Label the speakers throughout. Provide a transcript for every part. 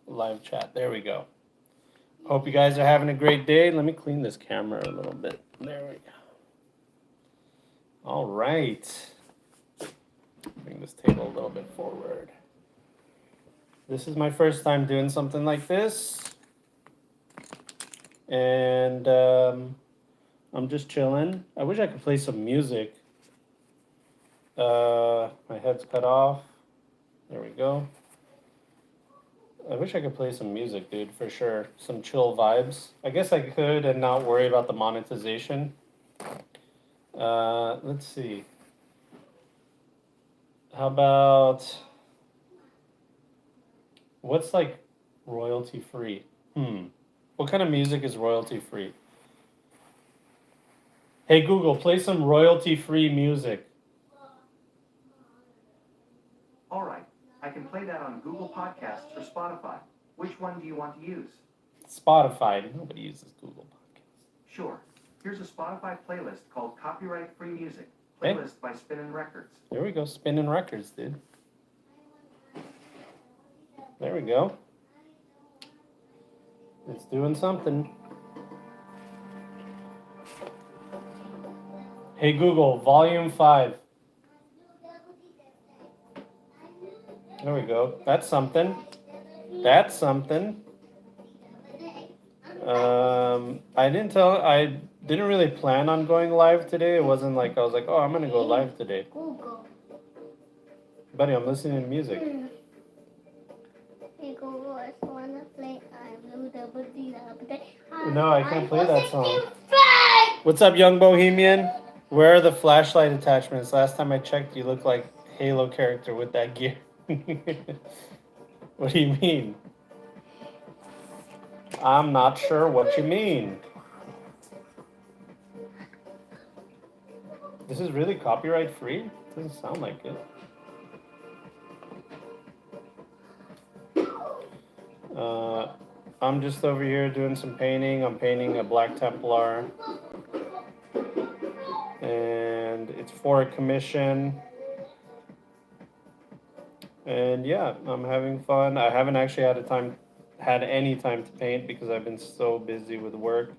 Speaker 1: Live chat. There we go. Hope you guys are having a great day. Let me clean this camera a little bit. There we go. All right. Bring this table a little bit forward. This is my first time doing something like this. And I'm just chilling. I wish I could play some music. My head's cut off. There we go. I wish I could play some music, dude, for sure. Some chill vibes. I guess I could and not worry about the monetization. Let's see. How about what's like royalty free? What kind of music is royalty free? Hey Google, play some royalty free music.
Speaker 2: All right, I can play that on Google Podcasts or Spotify. Which one do you want to use?
Speaker 1: Spotify. Nobody uses Google Podcasts.
Speaker 2: Sure. Here's a Spotify playlist called Copyright Free Music. Playlist by Spinnin' Records.
Speaker 1: There we go, Spinnin' Records, dude. There we go. It's doing something. Hey Google, volume 5. There we go. That's something. That's something. I didn't really plan on going live today. It wasn't like I was like, oh, I'm gonna go live today.
Speaker 3: Google.
Speaker 1: Buddy, I'm listening to music.
Speaker 3: Hey Google, I just wanna play
Speaker 1: No, I can't play that song. What's up, young bohemian? Where are the flashlight attachments? Last time I checked, you look like Halo character with that gear. What do you mean? I'm not sure what you mean. This is really copyright free? Doesn't sound like it. I'm just over here doing some painting. I'm painting a Black Templar. And it's for a commission. And yeah, I'm having fun. I haven't actually had any time to paint because I've been so busy with work.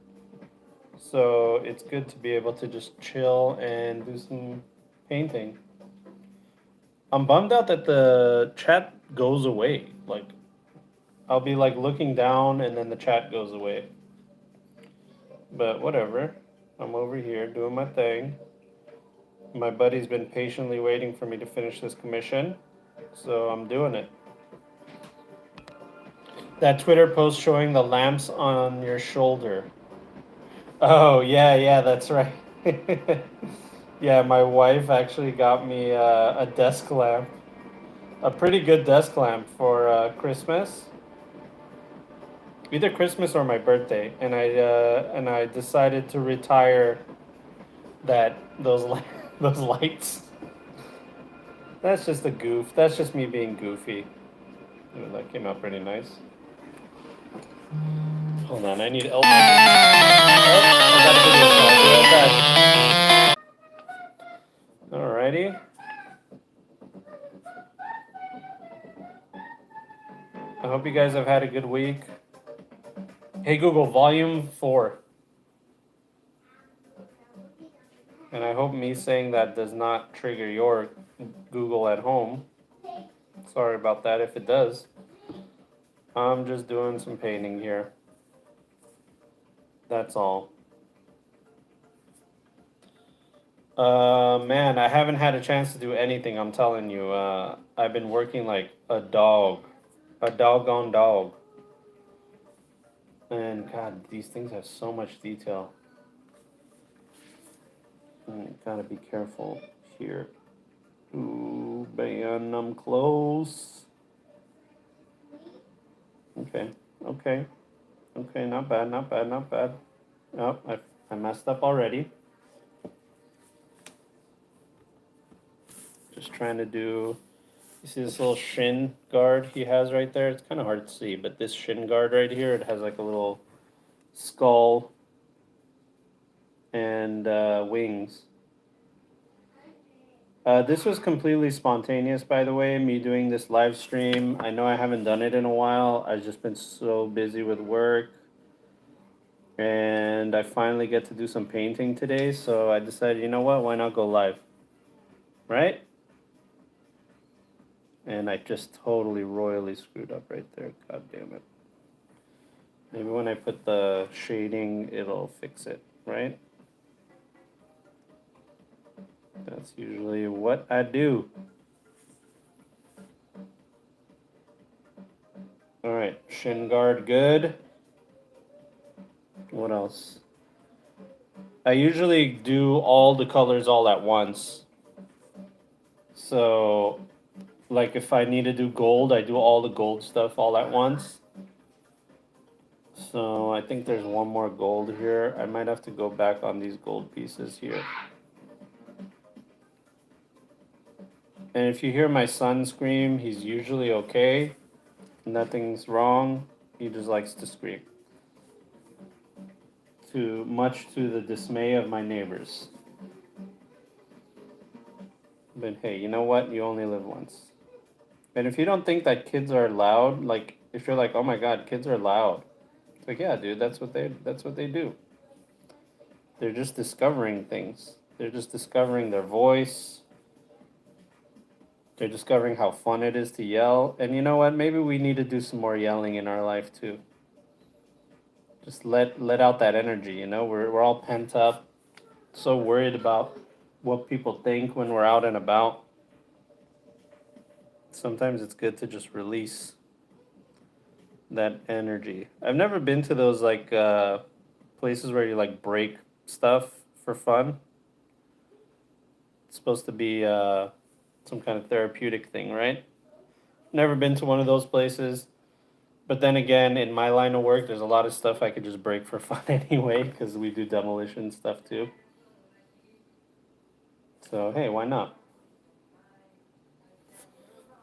Speaker 1: So it's good to be able to just chill and do some painting. I'm bummed out that the chat goes away. Like, I'll be like looking down and then the chat goes away. But whatever. I'm over here doing my thing. My buddy's been patiently waiting for me to finish this commission. So I'm doing it. That Twitter post showing the lamps on your shoulder. Oh, yeah, that's right. Yeah, my wife actually got me a desk lamp. A pretty good desk lamp for Christmas. Either Christmas or my birthday. And I decided to retire those lights. That's just a goof. That's just me being goofy. Ooh, that came out pretty nice. Hold on, I need elbow. Oh, I got a video call. Alrighty. I hope you guys have had a good week. Hey Google, volume 4. And I hope me saying that does not trigger your Google at home. Sorry about that if it does. I'm just doing some painting here. That's all. Man, I haven't had a chance to do anything, I'm telling you. I've been working like a dog. A doggone dog. And God, these things have so much detail. Gotta be careful here. Ooh, man, I'm close. Okay, not bad. Oh, I messed up already. Just trying to do, you see this little shin guard he has right there? It's kind of hard to see, but this shin guard right here, it has like a little skull and wings. This was completely spontaneous, by the way, me doing this live stream. I know I haven't done it in a while. I've just been so busy with work. And I finally get to do some painting today, so I decided, you know what, why not go live? Right? And I just totally royally screwed up right there. God damn it. Maybe when I put the shading, it'll fix it, right? That's usually what I do. All right, shin guard good. What else? I usually do all the colors all at once. So, like if I need to do gold, I do all the gold stuff all at once. So I think there's one more gold here. I might have to go back on these gold pieces here. And if you hear my son scream, he's usually okay. Nothing's wrong. He just likes to scream. Much to the dismay of my neighbors. But hey, you know what? You only live once. And if you don't think that kids are loud, like if you're like, oh my god, kids are loud. It's like, yeah, dude, that's what they do. They're just discovering things. They're just discovering their voice. They're discovering how fun it is to yell. And you know what? Maybe we need to do some more yelling in our life too. Just let out that energy, you know? We're all pent up, so worried about what people think when we're out and about. Sometimes it's good to just release that energy. I've never been to those like places where you like break stuff for fun. It's supposed to be some kind of therapeutic thing, right? Never been to one of those places. But then again, in my line of work, there's a lot of stuff I could just break for fun anyway, because we do demolition stuff too. So, hey, why not?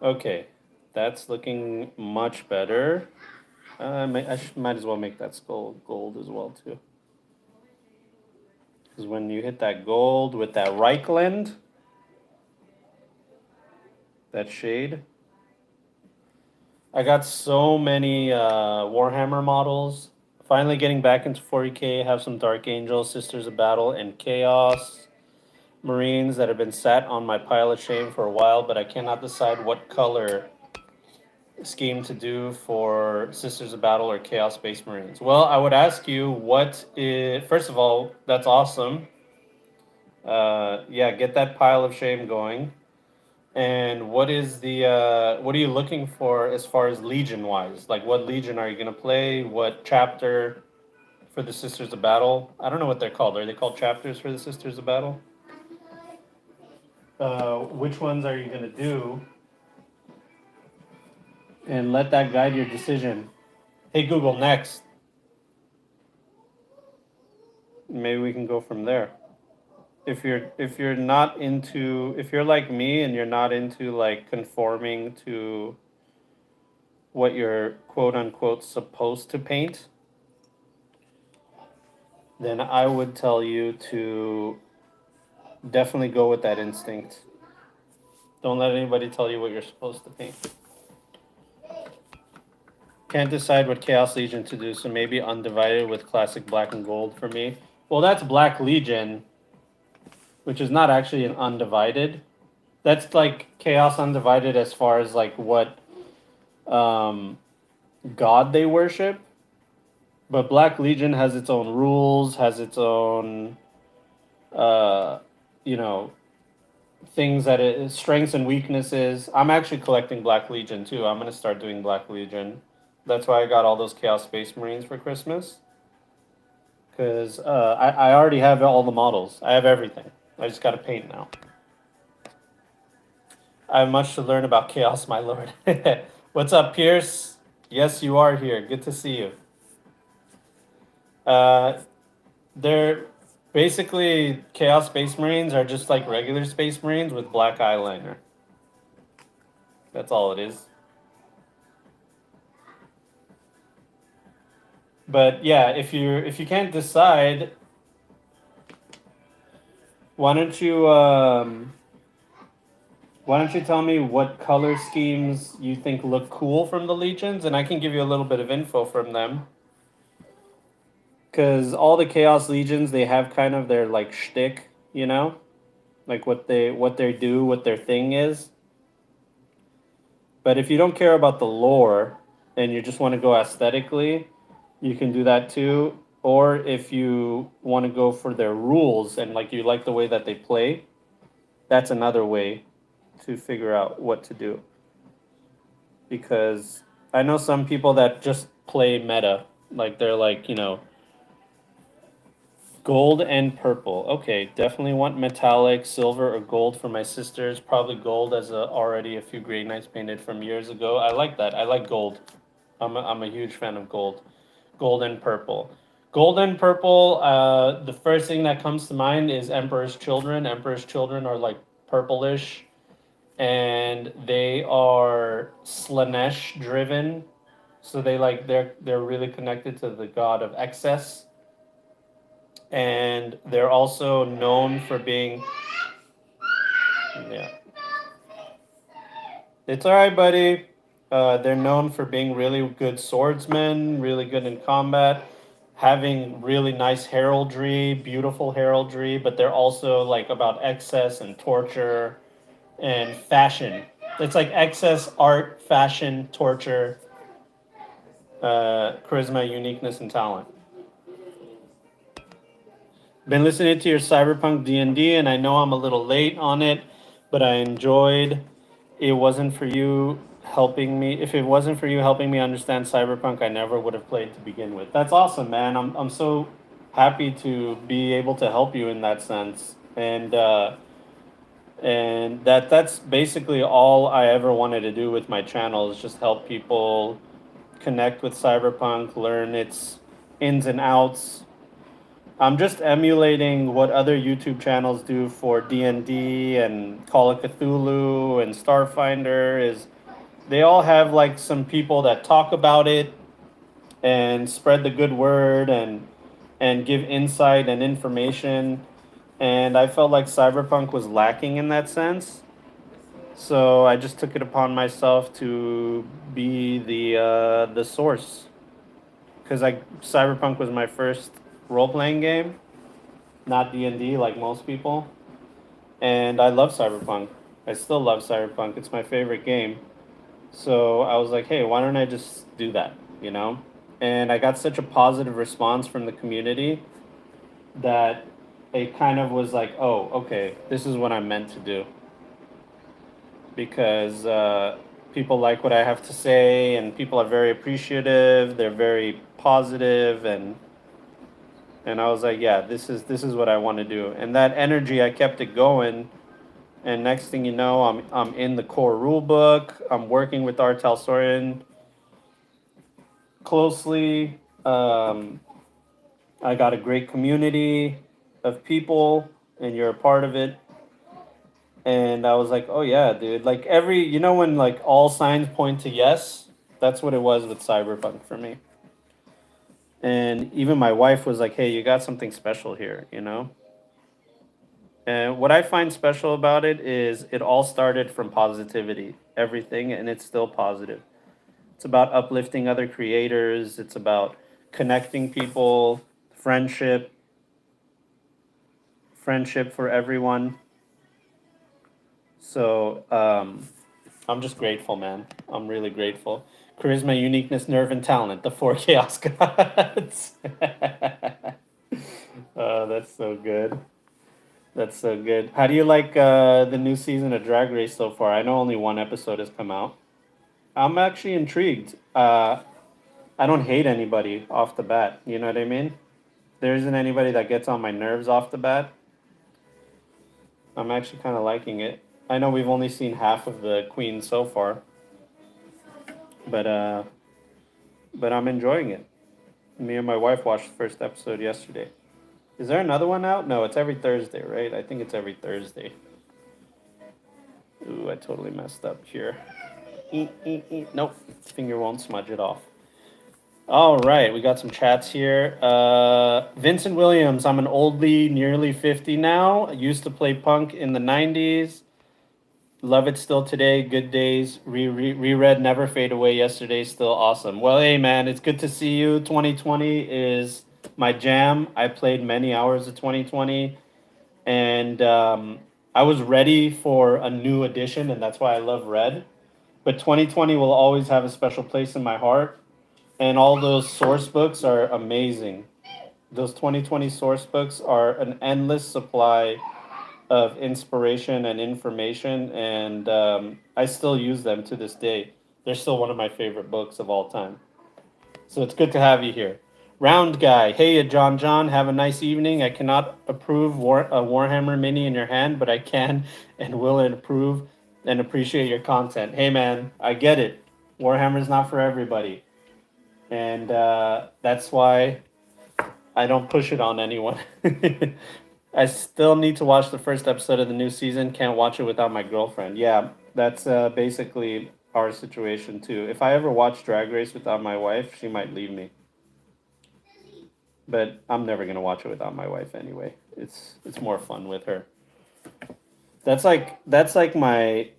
Speaker 1: Okay, that's looking much better. Might as well make that skull gold as well too. Because when you hit that gold with that Reichland, that shade, I got so many Warhammer models. Finally getting back into 40K, have some Dark Angels, Sisters of Battle, and Chaos Marines that have been sat on my pile of shame for a while, but I cannot decide what color scheme to do for Sisters of Battle or Chaos Space Marines. Well, I would ask you what is, first of all, that's awesome. Yeah, get that pile of shame going. And what is the what are you looking for as far as legion wise? Like what legion are you gonna play? What chapter for the Sisters of Battle? I don't know what they're called. Are they called chapters for the Sisters of Battle? Which ones are you gonna do? And let that guide your decision. Hey Google, next. Maybe we can go from there. If you're not into, if you're like me and you're not into like conforming to what you're quote unquote supposed to paint, then I would tell you to definitely go with that instinct. Don't let anybody tell you what you're supposed to paint. Can't decide what Chaos Legion to do, so maybe Undivided with classic black and gold for me. Well, that's Black Legion, which is not actually an Undivided. That's like Chaos Undivided as far as like what god they worship. But Black Legion has its own rules, has its own, you know, things that it strengths and weaknesses. I'm actually collecting Black Legion too. I'm gonna start doing Black Legion. That's why I got all those Chaos Space Marines for Christmas. Because I already have all the models. I have everything. I just gotta paint now. I have much to learn about Chaos, my lord. What's up, Pierce? Yes, you are here. Good to see you. They're basically Chaos Space Marines are just like regular Space Marines with black eyeliner. That's all it is. But yeah, if you can't decide, why don't you Why don't you tell me what color schemes you think look cool from the Legions, and I can give you a little bit of info from them. Because all the Chaos Legions, they have kind of their like shtick, you know, like what they do, what their thing is. But if you don't care about the lore and you just want to go aesthetically, you can do that too. Or if you want to go for their rules and like you like the way that they play, that's another way to figure out what to do. Because I know some people that just play meta, like they're like, gold and purple. Okay, definitely want metallic, silver or gold for my sisters. Probably gold as already a few Grey Knights painted from years ago. I like that. I like gold. I'm a huge fan of gold. Gold and purple. Gold and purple, the first thing that comes to mind is Emperor's Children. Emperor's Children are like purplish and they are Slanesh driven. So they're really connected to the god of excess. And they're also known for being, yeah, it's all right, buddy. They're known for being really good swordsmen, really good in combat, having really nice heraldry, beautiful heraldry, but they're also like about excess and torture and fashion. It's like excess, art, fashion, torture, charisma, uniqueness, and talent. Been listening to your Cyberpunk D&D, and I know I'm a little late on it, but I enjoyed. It wasn't for you helping me. If it wasn't for you helping me understand Cyberpunk, I never would have played to begin with. That's awesome, man. I'm so happy to be able to help you in that sense, and that's basically all I ever wanted to do with my channel is just help people connect with Cyberpunk, learn its ins and outs. I'm just emulating what other YouTube channels do for D&D and Call of Cthulhu and Starfinder is they all have like some people that talk about it and spread the good word and give insight and information. And I felt like Cyberpunk was lacking in that sense. So I just took it upon myself to be the source because I Cyberpunk was my first role playing game, not D&D like most people. And I love Cyberpunk. I still love Cyberpunk. It's my favorite game. So I was like, hey, why don't I just do that, you know? And I got such a positive response from the community that it kind of was like, oh, okay, this is what I'm meant to do. Because people like what I have to say, and people are very appreciative. They're very positive, and I was like, yeah, this is what I want to do. And that energy, I kept it going. And next thing you know, I'm in the core rule book. I'm working with R. Talsorian closely. I got a great community of people, and you're a part of it. And I was like, oh yeah, dude. Like when like all signs point to yes, that's what it was with Cyberpunk for me. And even my wife was like, hey, you got something special here, you know? And what I find special about it is it all started from positivity, everything, and it's still positive. It's about uplifting other creators, it's about connecting people, friendship, friendship for everyone. So I'm just grateful, man. I'm really grateful. Charisma, uniqueness, nerve, and talent, the four chaos gods. Oh, that's so good. That's so good. How do you like the new season of Drag Race so far? I know only one episode has come out. I'm actually intrigued. I don't hate anybody off the bat. You know what I mean? There isn't anybody that gets on my nerves off the bat. I'm actually kind of liking it. I know we've only seen half of the queens so far, but uh, but I'm enjoying it. Me and my wife watched the first episode yesterday. Is there another one out? No, it's every Thursday, right? I think it's every Thursday. Ooh, I totally messed up here. Nope, finger won't smudge it off. All right, we got some chats here. Vincent Williams, I'm an oldie, nearly 50 now. I used to play punk in the 90s. Love it still today. Good days. Reread Never Fade Away yesterday. Still awesome. Well, hey man, it's good to see you. 2020 is my jam. I played many hours of 2020, and I was ready for a new edition, and that's why I love Red. But 2020 will always have a special place in my heart, and all those source books are amazing. Those 2020 source books are an endless supply of inspiration and information, and I still use them to this day. They're still one of my favorite books of all time. So it's good to have you here. Round guy, hey John, have a nice evening. I cannot approve a Warhammer mini in your hand, but I can and will approve and appreciate your content. Hey man, I get it. Warhammer's not for everybody, and that's why I don't push it on anyone. I still need to watch the first episode of the new season. Can't watch it without my girlfriend. Yeah, that's basically our situation too. If I ever watch Drag Race without my wife, she might leave me. But I'm never gonna watch it without my wife anyway. It's more fun with her. That's like my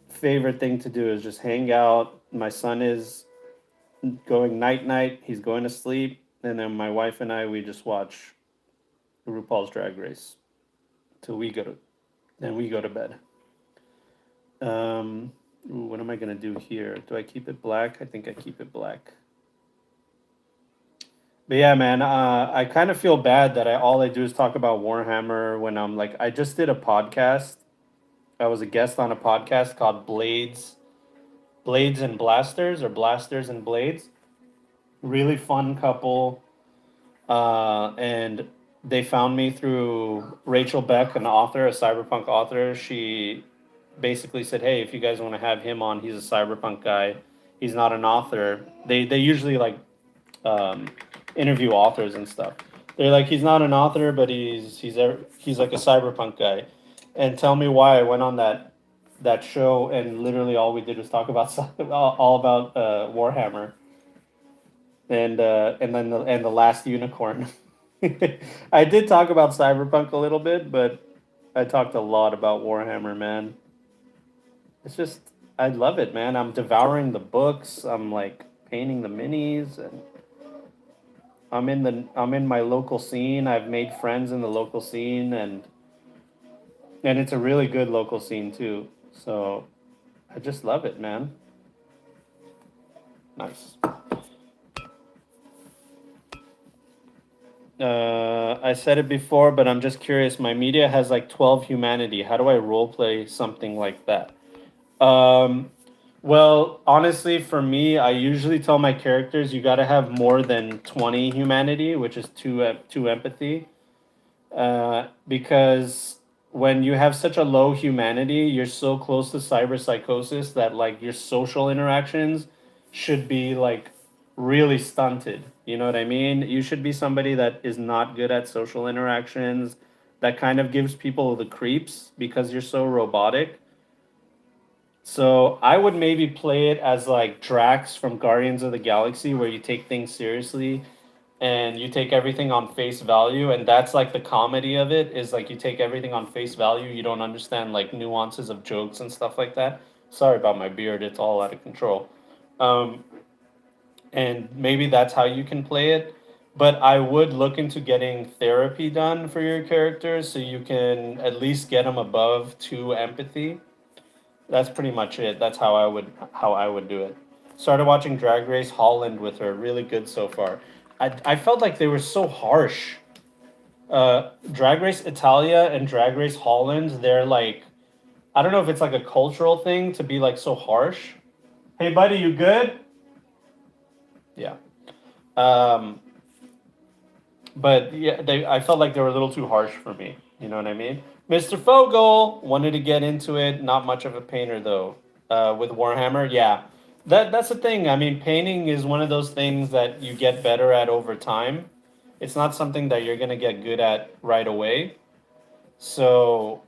Speaker 1: favorite thing to do is just hang out. My son is going night night. He's going to sleep, and then my wife and I we just watch RuPaul's Drag Race till we go to bed. What am I gonna do here? Do I keep it black? I think I keep it black. But yeah, man, I kind of feel bad that all I do is talk about Warhammer when I'm like, I just did a podcast. I was a guest on a podcast called Blades and Blasters, or Blasters and Blades. Really fun couple. And they found me through Rachel Beck, an author, a cyberpunk author. She basically said, "Hey, if you guys want to have him on, he's a cyberpunk guy. He's not an author." They usually like um, interview authors and stuff. They're like, he's not an author, but he's like a cyberpunk guy. And tell me why I went on that show, and literally all we did was talk about all about Warhammer, and then the last unicorn. I did talk about cyberpunk a little bit, but I talked a lot about Warhammer, man. It's just I love it, man. I'm devouring the books. I'm like painting the minis, and I'm in my local scene. I've made friends in the local scene, and it's a really good local scene too. So I just love it, man. Nice. I said it before, but I'm just curious. My media has like 12 humanity. How do I roleplay something like that? Um, well, honestly, for me, I usually tell my characters you got to have more than 20 humanity, which is two empathy. Because when you have such a low humanity, you're so close to cyber psychosis that like your social interactions should be like really stunted. You know what I mean? You should be somebody that is not good at social interactions, that kind of gives people the creeps because you're so robotic. So I would maybe play it as like Drax from Guardians of the Galaxy, where you take things seriously and you take everything on face value, and that's like the comedy of it is like you take everything on face value. You don't understand like nuances of jokes and stuff like that. Sorry about my beard; it's all out of control. Um, and maybe that's how you can play it. But I would look into getting therapy done for your characters so you can at least get them above two empathy. That's pretty much it. That's how I would do it. Started watching Drag Race Holland with her. Really good so far. I felt like they were so harsh. Drag Race Italia and Drag Race Holland, they're like, I don't know if it's like a cultural thing to be like so harsh. Hey buddy, you good? Yeah. Um, but yeah, I felt like they were a little too harsh for me. You know what I mean? Mr. Fogel wanted to get into it. Not much of a painter though. With Warhammer, yeah, that's the thing. I mean, painting is one of those things that you get better at over time. It's not something that you're gonna get good at right away. So,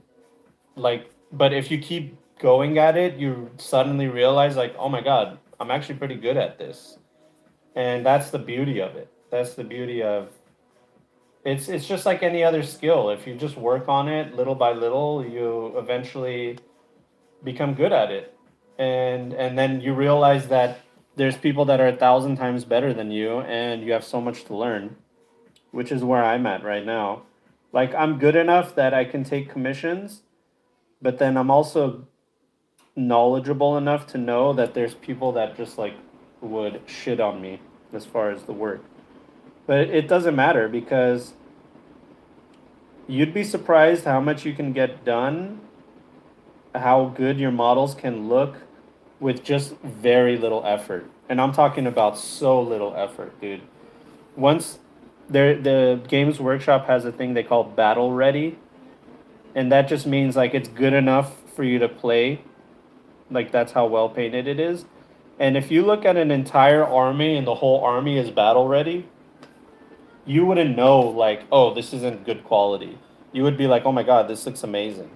Speaker 1: like, but if you keep going at it, you suddenly realize, like, oh my god, I'm actually pretty good at this, and that's the beauty of it. That's the beauty of it's just like any other skill. If you just work on it little by little, you eventually become good at it. And then you realize that there's people that are 1,000 times better than you, and you have so much to learn, which is where I'm at right now. Like, I'm good enough that I can take commissions, but then I'm also knowledgeable enough to know that there's people that just like would shit on me as far as the work. But it doesn't matter because you'd be surprised how much you can get done, how good your models can look with just very little effort. And I'm talking about so little effort, dude. Once the Games Workshop has a thing they call battle ready, and that just means like it's good enough for you to play. Like that's how well painted it is. And if you look at an entire army and the whole army is battle ready, you wouldn't know like, oh, this isn't good quality. You would be like, oh my god, this looks amazing.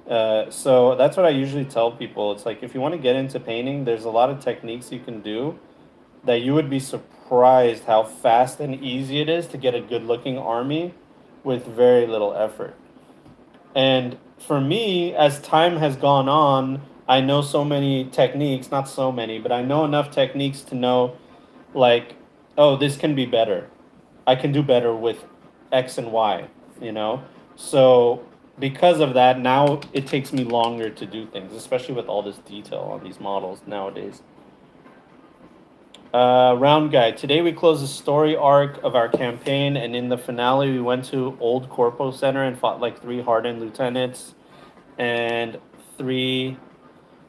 Speaker 1: So that's what I usually tell people. It's like if you want to get into painting, there's a lot of techniques you can do that you would be surprised how fast and easy it is to get a good looking army with very little effort. And for me, as time has gone on, I know so many techniques, not so many, but I know enough techniques to know, like, oh, this can be better. I can do better with X and Y, you know? So, because of that, now it takes me longer to do things, especially with all this detail on these models nowadays. Round guide. Today we closed the story arc of our campaign, and in the finale, we went to Old Corpo Center and fought like 3 hardened lieutenants and 3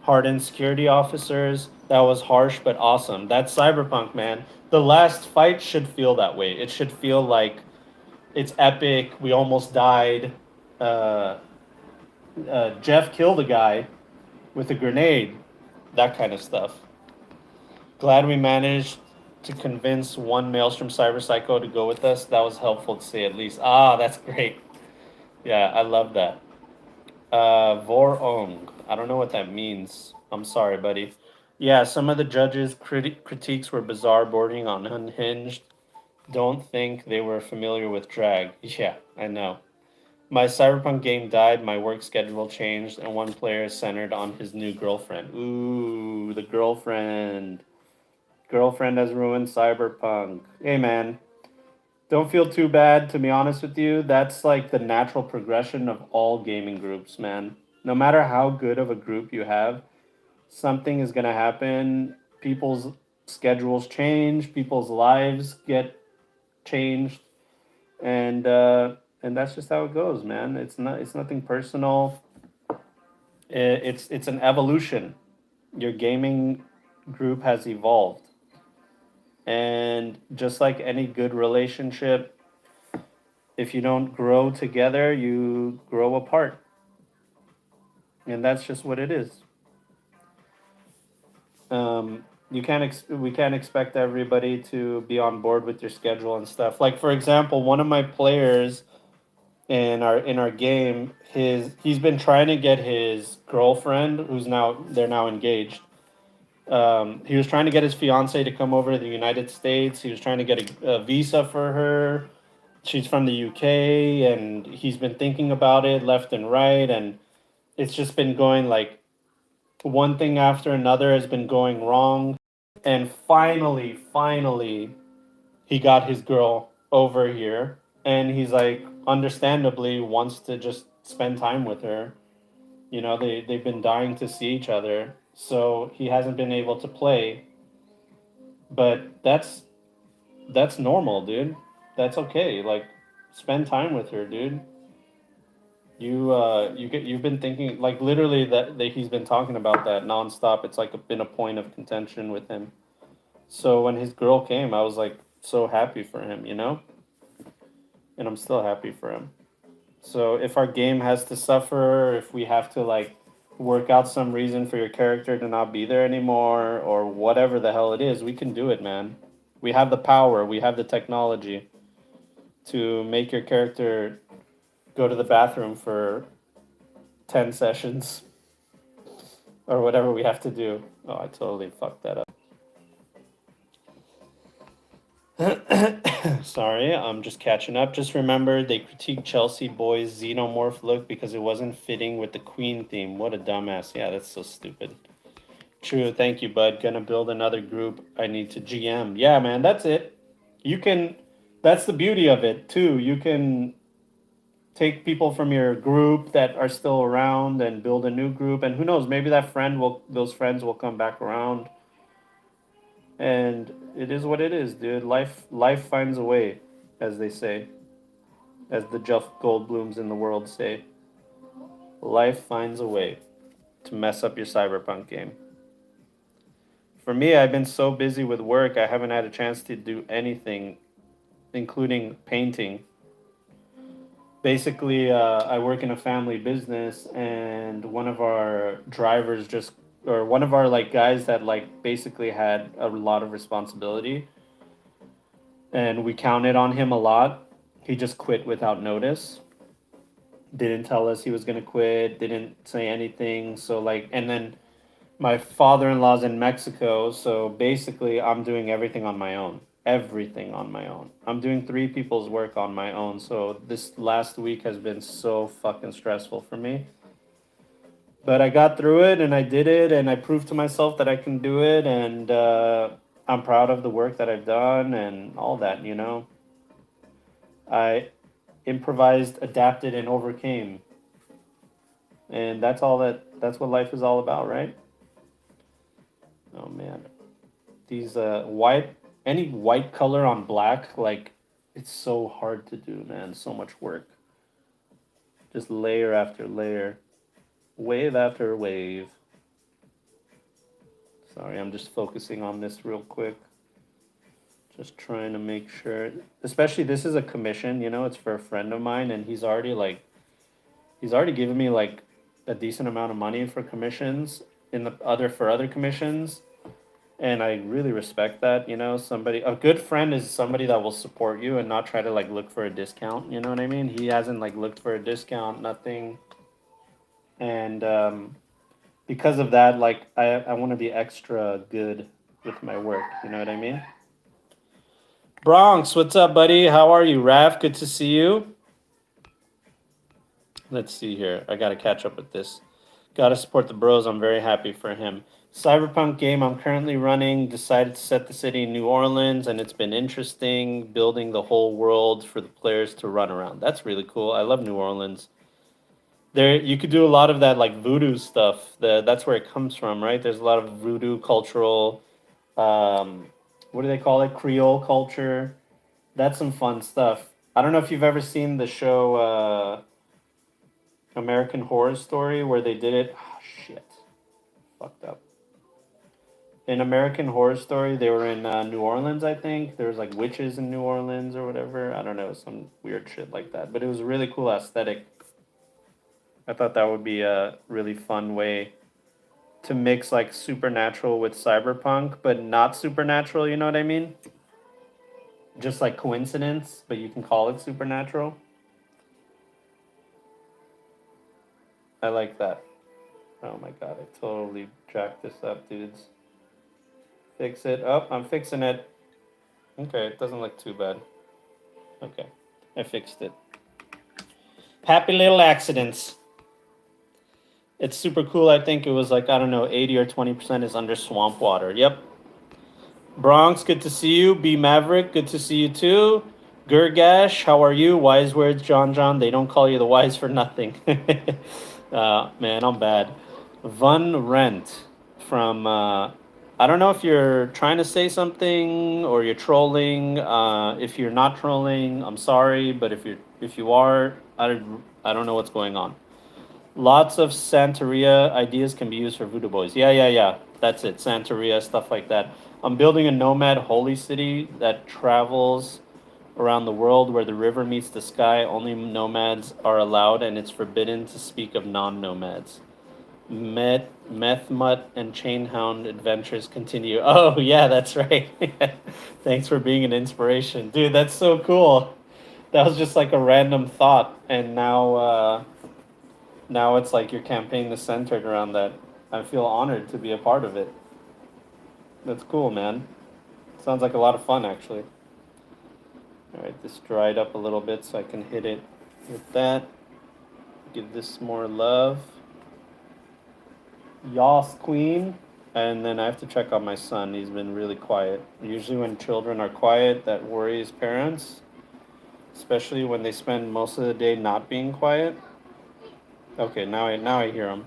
Speaker 1: hardened security officers. That was harsh but awesome. That's cyberpunk, man. The last fight should feel that way. It should feel like it's epic. We almost died. Uh, Jeff killed a guy with a grenade. That kind of stuff. Glad we managed to convince one Maelstrom Cyber Psycho to go with us. That was helpful to say at least. Ah, that's great. Yeah, I love that. Vorong. I don't know what that means. I'm sorry, buddy. Yeah, some of the judges' critiques were bizarre, bordering on unhinged. Don't think they were familiar with drag. Yeah, I know. My Cyberpunk game died, my work schedule changed, and one player is centered on his new girlfriend. Ooh, the girlfriend. Girlfriend has ruined Cyberpunk. Hey, man. Don't feel too bad, to be honest with you. That's like the natural progression of all gaming groups, man. No matter how good of a group you have, something is going to happen. People's schedules change, people's lives get changed, and that's just how it goes, man. It's nothing personal. It's an evolution. Your gaming group has evolved. And just like any good relationship, if you don't grow together, you grow apart. And that's just what it is. We can't expect everybody to be on board with your schedule and stuff. Like for example, one of my players in our game, he's been trying to get his girlfriend, they're now engaged. He was trying to get his fiance to come over to the United States. He was trying to get a visa for her. She's from the UK, and he's been thinking about it left and right, and it's just been going like one thing after another has been going wrong. And finally, he got his girl over here, and he's like, understandably, wants to just spend time with her. You know, they've been dying to see each other, so he hasn't been able to play. But that's normal, dude. That's okay. Like, spend time with her, dude. You've been thinking like literally that he's been talking about that nonstop. It's like been a point of contention with him. So when his girl came, I was like so happy for him, you know? And I'm still happy for him. So if our game has to suffer, if we have to like work out some reason for your character to not be there anymore or whatever the hell it is, we can do it, man. We have the power, we have the technology to make your character go to the bathroom for 10 sessions or whatever we have to do. Oh, I totally fucked that up. Sorry, I'm just catching up. Just remember they critiqued Chelsea boys' xenomorph look because it wasn't fitting with the Queen theme. What a dumbass. Yeah, that's so stupid. True, thank you, bud. Gonna build another group. I need to GM. Yeah, man, that's it. You can, that's the beauty of it, too. You can take people from your group that are still around and build a new group. And who knows, maybe those friends will come back around. And it is what it is, dude. Life finds a way, as they say, as the Jeff Goldblums in the world say. Life finds a way to mess up your cyberpunk game. For me, I've been so busy with work, I haven't had a chance to do anything, including painting. Basically, I work in a family business, and one of our like guys that like basically had a lot of responsibility, and we counted on him a lot. He just quit without notice. Didn't tell us he was gonna quit. Didn't say anything. So like, and then my father-in-law's in Mexico, so basically I'm doing everything on my own. Everything on my own. I'm doing three people's work on my own. So this last week has been so fucking stressful for me. But I got through it and I did it and I proved to myself that I can do it, and I'm proud of the work that I've done and all that, you know. I improvised, adapted, and overcame. And that's what life is all about, right? Oh man. These any white color on black, like it's so hard to do, man. So much work. Just layer after layer, wave after wave. Sorry, I'm just focusing on this real quick. Just trying to make sure, especially this is a commission, you know, it's for a friend of mine, and he's already given me like a decent amount of money for commissions for other commissions. And I really respect that, you know. A good friend is somebody that will support you and not try to like look for a discount, you know what I mean? He hasn't like looked for a discount, nothing. And because of that, like I want to be extra good with my work, you know what I mean? Bronx, what's up, buddy? How are you? Raf, good to see you. Let's see here. I got to catch up with this. Got to support the bros. I'm very happy for him. Cyberpunk game I'm currently running. Decided to set the city in New Orleans, and it's been interesting building the whole world for the players to run around. That's really cool. I love New Orleans. There, you could do a lot of that like voodoo stuff. That's where it comes from, right? There's a lot of voodoo cultural. What do they call it? Creole culture. That's some fun stuff. I don't know if you've ever seen the show American Horror Story where they did it. Oh, shit, fucked up. In American Horror Story, they were in New Orleans, I think. There was like witches in New Orleans or whatever. I don't know, some weird shit like that. But it was a really cool aesthetic. I thought that would be a really fun way to mix like supernatural with cyberpunk, but not supernatural, you know what I mean? Just like coincidence, but you can call it supernatural. I like that. Oh my god, I totally jacked this up, dudes. Fix it. Oh, I'm fixing it. Okay, it doesn't look too bad. Okay, I fixed it. Happy little accidents. It's super cool. I think it was like, I don't know, 80 or 20% is under swamp water. Yep. Bronx, good to see you. B Maverick, good to see you too. Gurgash, how are you? Wise words, John. They don't call you the wise for nothing. Man, I'm bad. Vun Rent from I don't know if you're trying to say something or you're trolling. If you're not trolling, I'm sorry, but if you are, I don't know what's going on. Lots of Santeria ideas can be used for Voodoo Boys. Yeah. That's it. Santeria, stuff like that. I'm building a nomad holy city that travels around the world where the river meets the sky. Only nomads are allowed, and it's forbidden to speak of non-nomads. Meth Mutt and Chainhound adventures continue. Oh yeah, that's right. Thanks for being an inspiration, dude. That's so cool. That was just like a random thought, and now it's like your campaign is centered around that. I feel honored to be a part of it. That's cool, man. Sounds like a lot of fun, actually. Alright, this dried up a little bit so I can hit it with that. Give this more love. Yas queen. And then I have to check on my son. He's been really quiet. Usually when children are quiet, that worries parents. Especially when they spend most of the day not being quiet. Okay, now I hear him.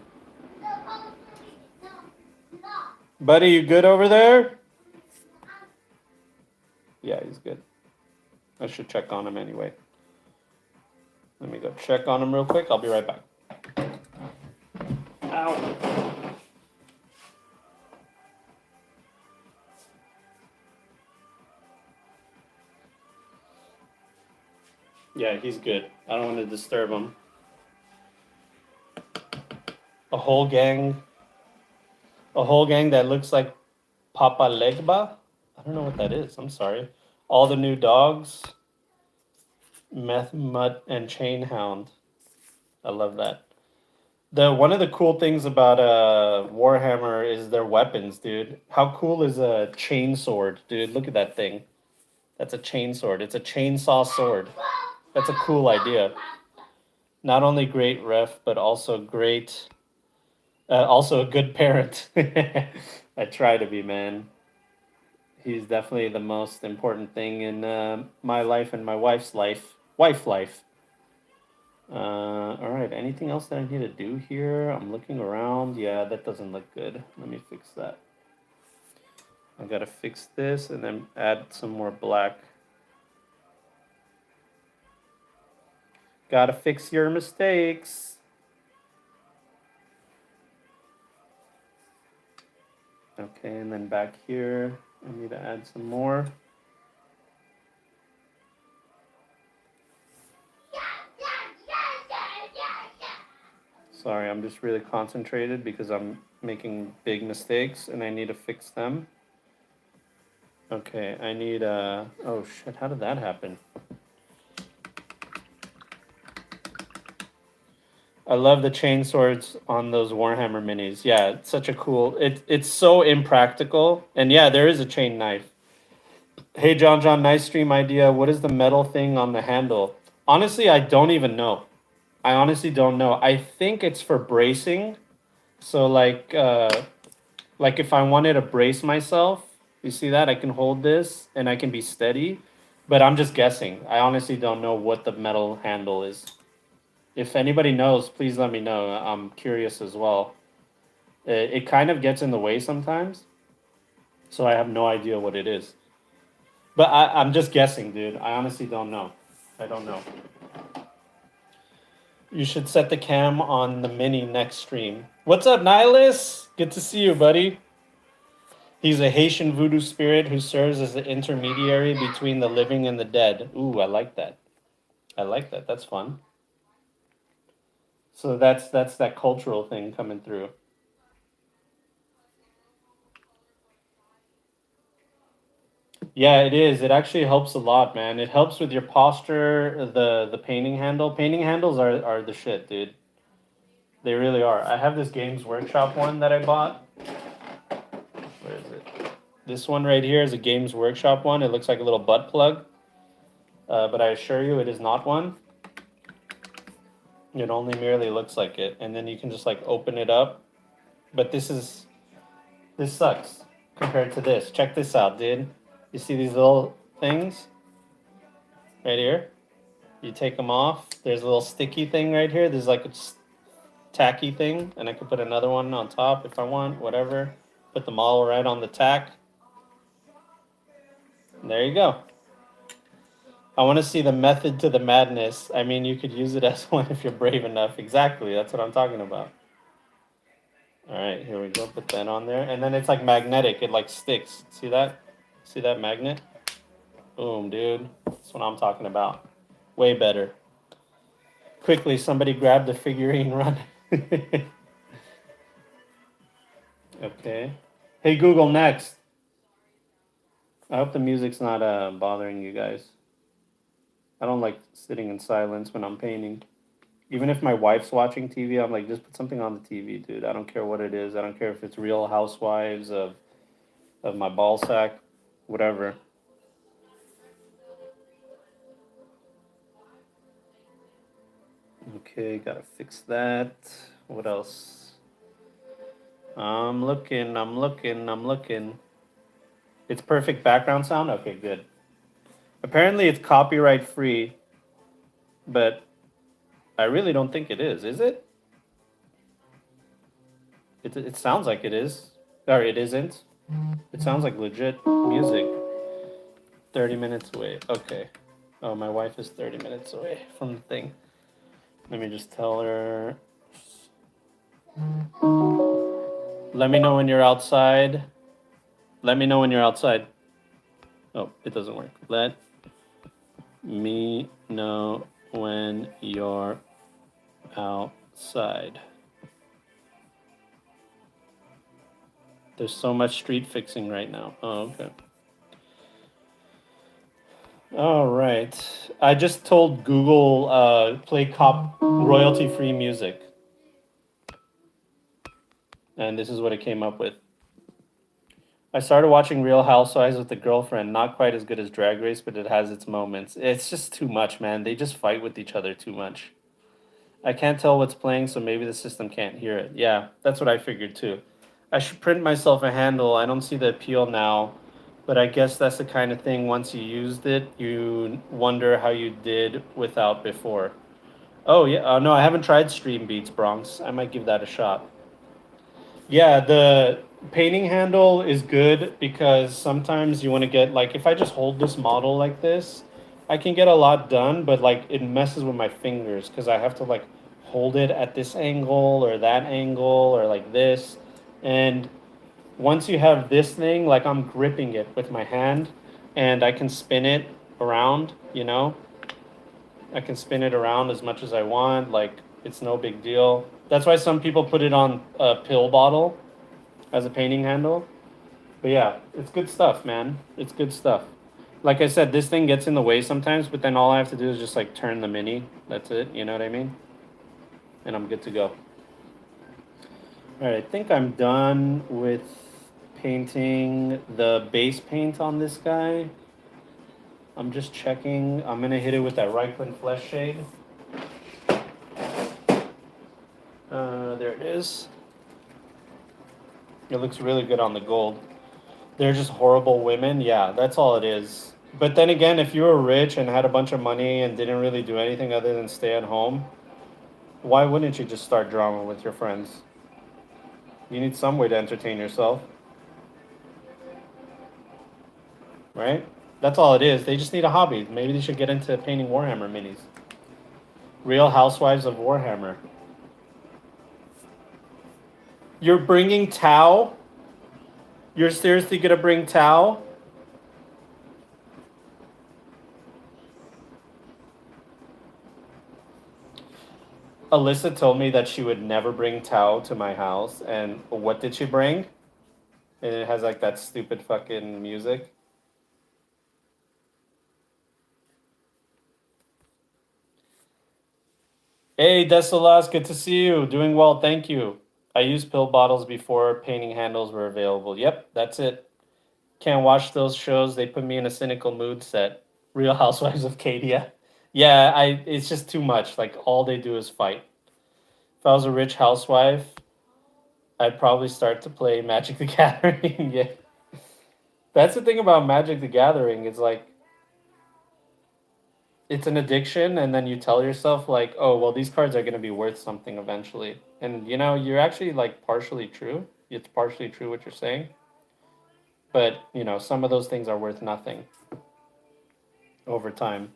Speaker 1: Buddy, you good over there? Yeah, he's good. I should check on him anyway. Let me go check on him real quick. I'll be right back. Ow. Yeah, he's good. I don't want to disturb him. A whole gang that looks like Papa Legba. I don't know what that is. I'm sorry. All the new dogs, Meth, Mutt, and Chain Hound. I love that. The one of the cool things about Warhammer is their weapons, dude. How cool is a chain sword, dude? Look at that thing. That's a chain sword. It's a chainsaw sword. That's a cool idea. Not only great ref, but also great, also a good parent. I try to be, man. He's definitely the most important thing in my life and my wife's life. Wife life. All right. Anything else that I need to do here? I'm looking around. Yeah, that doesn't look good. Let me fix that. I gotta fix this and then add some more black. Gotta fix your mistakes. Okay, and then back here, I need to add some more. Sorry, I'm just really concentrated because I'm making big mistakes and I need to fix them. Okay, I need oh shit, how did that happen? I love the chain swords on those Warhammer minis. Yeah, it's such a cool. It's so impractical. And yeah, there is a chain knife. Hey John, nice stream idea. What is the metal thing on the handle? Honestly, I don't even know. I honestly don't know. I think it's for bracing. So like if I wanted to brace myself, you see that? I can hold this and I can be steady. But I'm just guessing. I honestly don't know what the metal handle is. If anybody knows, please let me know. I'm curious as well. It kind of gets in the way sometimes. So I have no idea what it is. But I'm just guessing, dude. I honestly don't know. I don't know. You should set the cam on the mini next stream. What's up, Nihilus? Good to see you, buddy. He's a Haitian voodoo spirit who serves as the intermediary between the living and the dead. Ooh, I like that. I like that. That's fun. So that's that cultural thing coming through. Yeah, it is. It actually helps a lot, man. It helps with your posture, the painting handle. Painting handles are the shit, dude. They really are. I have this Games Workshop one that I bought. Where is it? This one right here is a Games Workshop one. It looks like a little butt plug. But I assure you it is not one. It only merely looks like it. And then you can just like open it up. But this sucks compared to this. Check this out, dude. You see these little things right here? You take them off. There's a little sticky thing right here. There's like a tacky thing. And I could put another one on top if I want, whatever. Put them all right on the tack. And there you go. I want to see the method to the madness. I mean, you could use it as one if you're brave enough. Exactly. That's what I'm talking about. All right, here we go. Put that on there. And then it's like magnetic. It like sticks. See that? See that magnet? Boom, dude. That's what I'm talking about. Way better. Quickly, somebody grab the figurine, run. Okay. Hey, Google, next. I hope the music's not bothering you guys. I don't like sitting in silence when I'm painting. Even if my wife's watching TV, I'm like, just put something on the TV, dude. I don't care what it is. I don't care if it's Real Housewives of my ball sack, whatever. Okay, gotta fix that. What else? I'm looking. It's perfect background sound? Okay, good. Apparently it's copyright free, but I really don't think it is it? It sounds like it is. Or it isn't. It sounds like legit music. 30 minutes away. Okay. Oh, my wife is 30 minutes away from the thing. Let me just tell her. Let me know when you're outside. Let me know when you're outside. Oh, it doesn't work. Let me know when you're outside. There's so much street fixing right now. Oh, okay. All right. I just told Google play royalty free music. And this is what it came up with. I started watching Real Housewives with a girlfriend. Not quite as good as Drag Race, but it has its moments. It's just too much, man. They just fight with each other too much. I can't tell what's playing, so maybe the system can't hear it. Yeah, that's what I figured too. I should print myself a handle. I don't see the appeal now, but I guess that's the kind of thing once you used it, you wonder how you did without before. Oh, yeah. No, I haven't tried Stream Beats Bronx. I might give that a shot. Yeah, the painting handle is good because sometimes you want to get, like, if I just hold this model like this, I can get a lot done, but like it messes with my fingers because I have to like hold it at this angle or that angle or like this. And once you have this thing, like I'm gripping it with my hand and I can spin it around, you know? I can spin it around as much as I want. Like, it's no big deal. That's why some people put it on a pill bottle as a painting handle. But yeah, it's good stuff, man. It's good stuff. Like I said, this thing gets in the way sometimes, but then all I have to do is just like turn the mini. That's it. You know what I mean? And I'm good to go. All right, I think I'm done with painting the base paint on this guy. I'm just checking. I'm gonna hit it with that Reichland Flesh Shade. There it is. It looks really good on the gold. They're just horrible women. Yeah, that's all it is. But then again, if you were rich and had a bunch of money and didn't really do anything other than stay at home, why wouldn't you just start drama with your friends? You need some way to entertain yourself, right? That's all it is. They just need a hobby. Maybe they should get into painting Warhammer minis. Real Housewives of Warhammer. You're bringing Tau? You're seriously gonna bring Tau? Alyssa told me that she would never bring Tao to my house, and what did she bring? And it has like that stupid fucking music. Hey, Desolas, good to see you. Doing well, thank you. I used pill bottles before painting handles were available. Yep, that's it. Can't watch those shows. They put me in a cynical mood set. Real Housewives of Cadia. Yeah, it's just too much. Like all they do is fight. If I was a rich housewife, I'd probably start to play Magic the Gathering. Yeah. That's the thing about Magic the Gathering. It's like it's an addiction, and then you tell yourself like, "Oh, well, these cards are going to be worth something eventually." And you know, you're actually like partially true. It's partially true what you're saying, but you know, some of those things are worth nothing over time.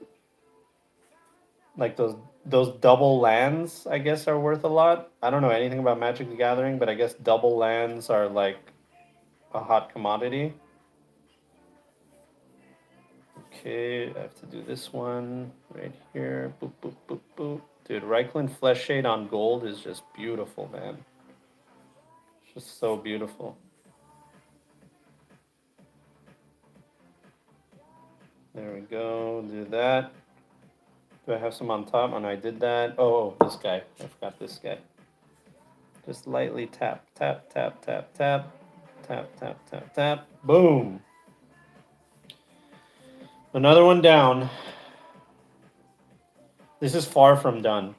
Speaker 1: Like those double lands, I guess, are worth a lot. I don't know anything about Magic the Gathering, but I guess double lands are like a hot commodity. Okay, I have to do this one right here. Boop, boop, boop, boop. Dude, Reichland Flesh Shade on gold is just beautiful, man. It's just so beautiful. There we go. Do that. Do I have some on top? Oh, no, I did that. Oh, this guy. I forgot this guy. Just lightly tap, tap, tap, tap, tap. Tap, tap, tap, tap. Boom. Another one down. This is far from done.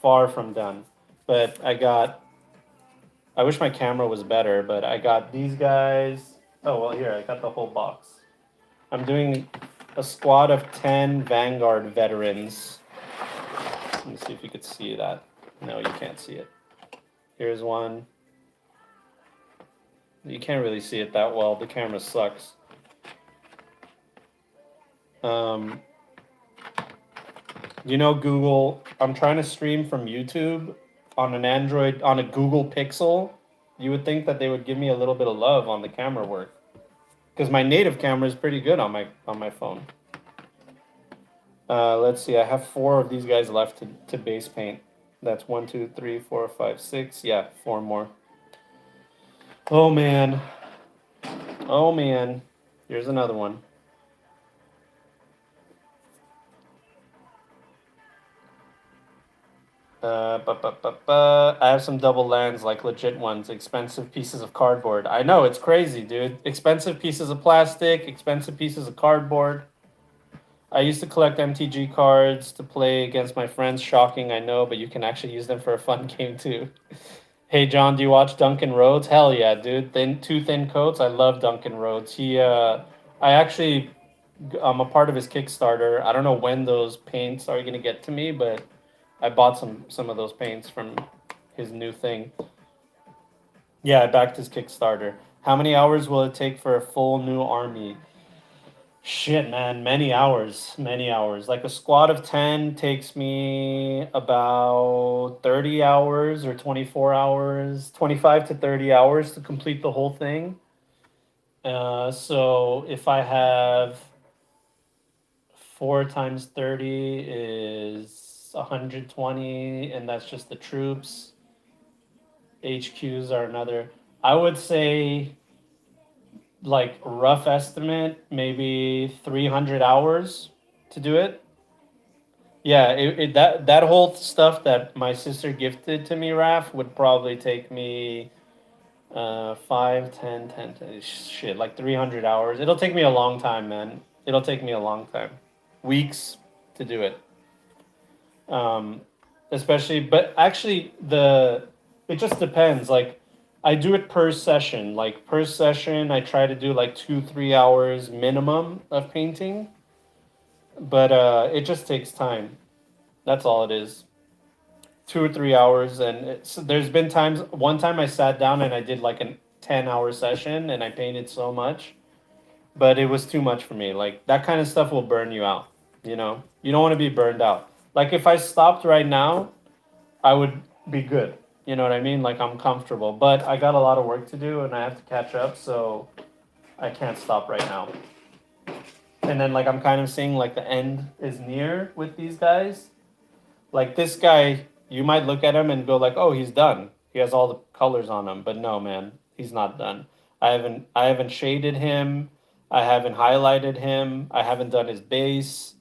Speaker 1: far from done. But I wish my camera was better, but I got these guys. Oh, well, here, I got the whole box. I'm doing a squad of 10 Vanguard veterans. Let me see if you could see that. No, you can't see it. Here's one. You can't really see it that well. The camera sucks. Google, I'm trying to stream from YouTube on an Android, on a Google Pixel. You would think that they would give me a little bit of love on the camera work. Because my native camera is pretty good on my phone. Let's see, I have 4 of these guys left to base paint. That's 1, 2, 3, 4, 5, 6. Yeah, 4 more. Oh man. Oh man. Here's another one. I have some double lands, like legit ones, expensive pieces of cardboard. I know, it's crazy, dude. Expensive pieces of plastic, expensive pieces of cardboard. I used to collect MTG cards to play against my friends. Shocking, I know, but you can actually use them for a fun game too. Hey John, do you watch Duncan Rhodes? Hell yeah, dude. Two thin coats. I love Duncan Rhodes. I'm a part of his Kickstarter. I don't know when those paints are gonna get to me, but I bought some of those paints from his new thing. Yeah, I backed his Kickstarter. How many hours will it take for a full new army? Shit, man, many hours, many hours. Like a squad of 10 takes me about 30 hours or 24 hours, 25 to 30 hours to complete the whole thing. So if I have 4 times 30 is 120, and that's just the troops. HQs are another. I would say, like, rough estimate, maybe 300 hours to do it. Yeah, that whole stuff that my sister gifted to me, Raf, would probably take me 5, 10, 10, 10, shit, like 300 hours. It'll take me a long time, man. It'll take me a long time. Weeks to do it. Especially, but actually, it just depends. Like, I do it per session. Like, per session, I try to do like 2-3 hours minimum of painting, but it just takes time. That's all it is. 2 or 3 hours, and there's been times. One time I sat down and I did like a 10-hour session, and I painted so much, but it was too much for me. Like, that kind of stuff will burn you out. You don't want to be burned out. Like, if I stopped right now, I would be good. You know what I mean? Like, I'm comfortable, but I got a lot of work to do and I have to catch up, so I can't stop right now. And then, like, I'm kind of seeing like the end is near with these guys. Like, this guy, you might look at him and go like, "Oh, he's done. He has all the colors on him." But no, man, he's not done. I haven't shaded him. I haven't highlighted him. I haven't done his base.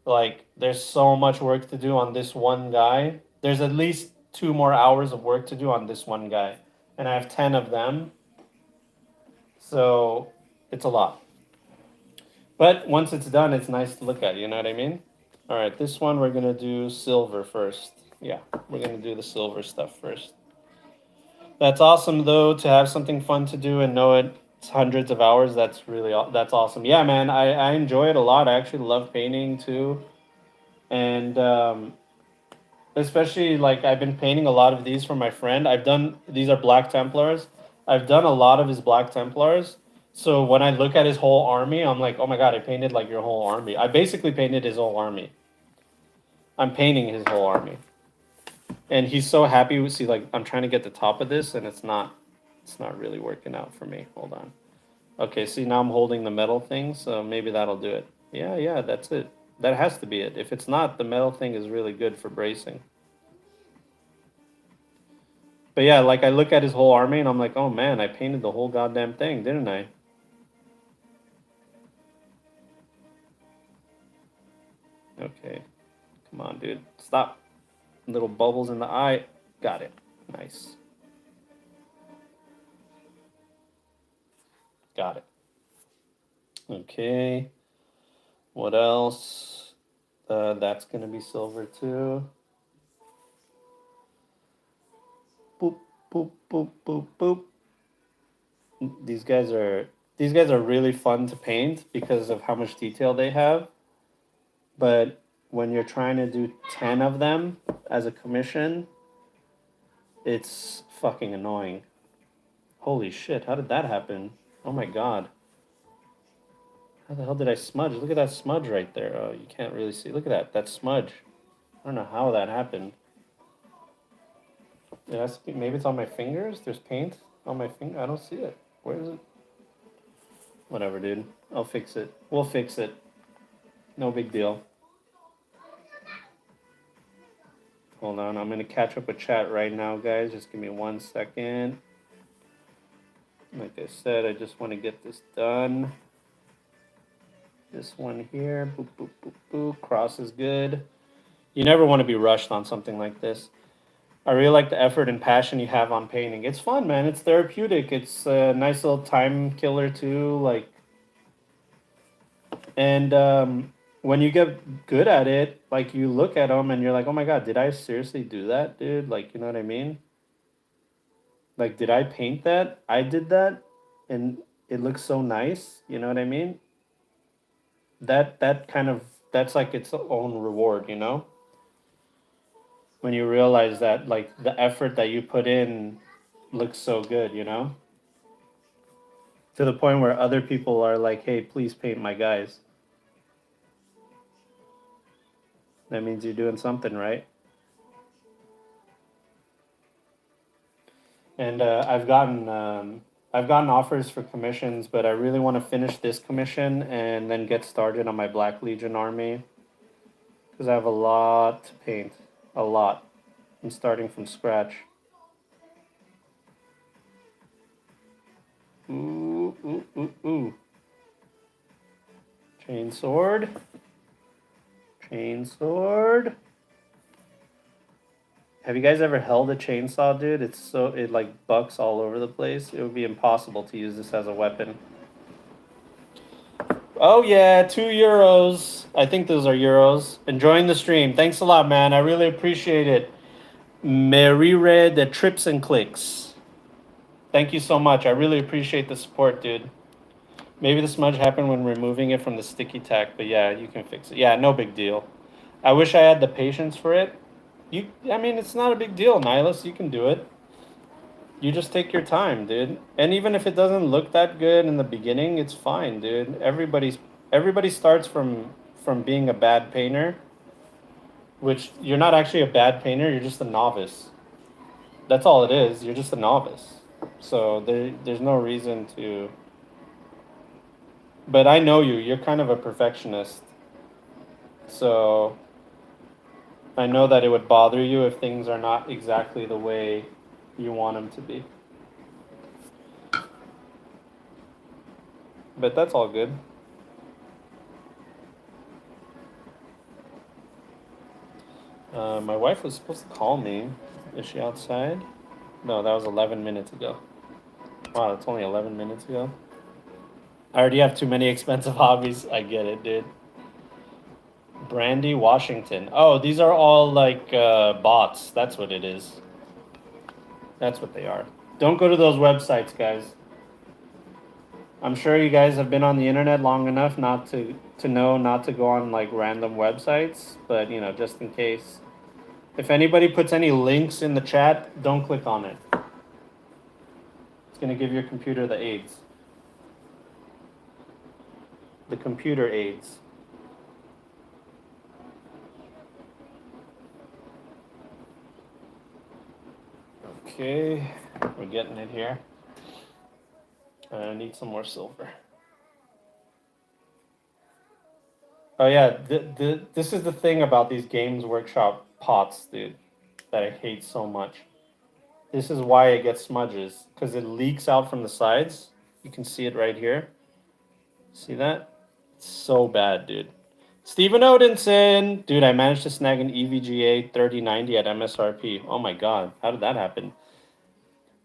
Speaker 1: Like, there's so much work to do on this one guy. There's at least 2 more hours of work to do on this one guy, and I have 10 of them, so it's a lot. But once it's done, it's nice to look at. You know what I mean? All right, this one we're gonna do silver first. Yeah, we're gonna do the silver stuff first. That's awesome though, to have something fun to do and know it's hundreds of hours. That's awesome. Yeah, man, I enjoy it a lot. I actually love painting too, and especially, like, I've been painting a lot of these for my friend. These are Black Templars. I've done a lot of his Black Templars. So when I look at his whole army, I'm like, oh my god, I painted like your whole army. I basically painted his whole army. I'm painting his whole army. And he's so happy with, see, like, I'm trying to get the top of this and it's not really working out for me. Hold on. Okay, see, now I'm holding the metal thing, so maybe that'll do it. Yeah, that's it. That has to be it. If it's not, the metal thing is really good for bracing. But yeah, like, I look at his whole army and I'm like, oh man, I painted the whole goddamn thing, didn't I? Okay. Come on, dude. Stop. Little bubbles in the eye. Got it. Nice. Got it. Okay. What else? That's gonna be silver too. Boop, boop, boop, boop. These guys are really fun to paint because of how much detail they have. But when you're trying to do 10 of them as a commission, it's fucking annoying. Holy shit, how did that happen? Oh my god. How the hell did I smudge? Look at that smudge right there. Oh, you can't really see. Look at that. That smudge. I don't know how that happened. Maybe it's on my fingers. There's paint on my finger. I don't see it. Where is it? Whatever, dude. I'll fix it. We'll fix it. No big deal. Hold on. I'm going to catch up with chat right now, guys. Just give me 1 second. Like I said, I just want to get this done. This one here. Boop, boop, boop, boop. Cross is good. You never want to be rushed on something like this. I really like the effort and passion you have on painting. It's fun, man. It's therapeutic. It's a nice little time killer too. Like, and when you get good at it, like you look at them and you're like, oh my god, did I seriously do that, dude? Like, you know what I mean? Like, did I paint that? I did that, and it looks so nice. You know what I mean? That's like its own reward, you know? When you realize that like the effort that you put in looks so good, you know? To the point where other people are like, hey, please paint my guys. That means you're doing something right. And I've gotten offers for commissions, but I really want to finish this commission and then get started on my Black Legion army because I have a lot to paint, a lot. I'm starting from scratch. Ooh, ooh, ooh, ooh. Chainsword. Chainsword. Have you guys ever held a chainsaw, dude? It like bucks all over the place. It would be impossible to use this as a weapon. Oh yeah, €2. I think those are euros. Enjoying the stream. Thanks a lot, man. I really appreciate it. Mary Red, the trips and clicks. Thank you so much. I really appreciate the support, dude. Maybe the smudge happened when removing it from the sticky tack, but yeah, you can fix it. Yeah, no big deal. I wish I had the patience for it. I mean, it's not a big deal, Nihilus. You can do it. You just take your time, dude. And even if it doesn't look that good in the beginning, it's fine, dude. Everybody starts from being a bad painter, which you're not actually a bad painter. You're just a novice. That's all it is. You're just a novice. So there's no reason to. But I know you. You're kind of a perfectionist. So I know that it would bother you if things are not exactly the way you want them to be. But that's all good. My wife was supposed to call me. Is she outside? No, that was 11 minutes ago. Wow, that's only 11 minutes ago. I already have too many expensive hobbies. I get it, dude. Brandy Washington. Oh, these are all like bots. That's what it is. That's what they are. Don't go to those websites, guys. I'm sure you guys have been on the internet long enough not to know not to go on like random websites, but you know, just in case. If anybody puts any links in the chat, don't click on it. It's gonna give your computer the AIDS. The computer AIDS. Okay, we're getting it here. I need some more silver. Oh yeah, this is the thing about these Games Workshop pots, dude, that I hate so much. This is why it gets smudges, because it leaks out from the sides. You can see it right here. See that? It's so bad, dude. Stephen Odinson! Dude, I managed to snag an EVGA 3090 at MSRP. Oh my god, how did that happen?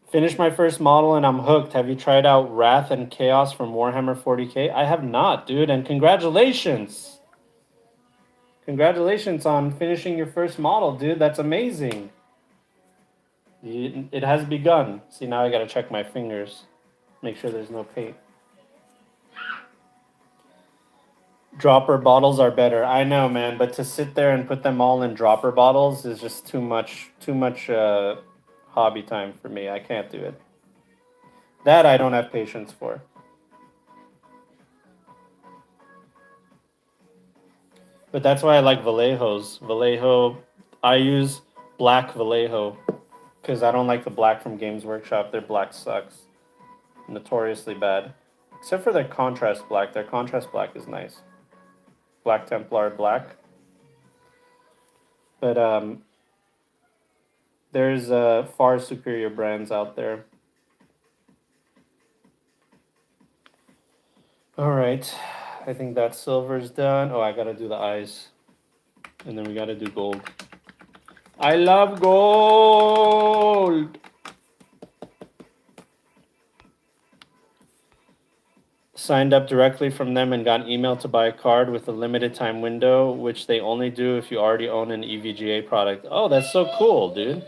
Speaker 1: Finished my first model and I'm hooked. Have you tried out Wrath and Chaos from Warhammer 40k? I have not, dude, and congratulations! Congratulations on finishing your first model, dude. That's amazing. It has begun. See, now I gotta check my fingers. Make sure there's no paint. Dropper bottles are better. I know, man, but to sit there and put them all in dropper bottles is just too much hobby time for me. I can't do it. That I don't have patience for. But that's why I like Vallejos. Vallejo, I use black Vallejo because I don't like the black from Games Workshop. Their black sucks. Notoriously bad. Except for their contrast black. Their contrast black is nice. Black Templar black. But there's far superior brands out there. All right, I think that silver's done. Oh, I gotta do the eyes, and then we gotta do gold. I love gold. Signed up directly from them and got emailed to buy a card with a limited time window, which they only do if you already own an EVGA product. Oh, that's so cool, dude.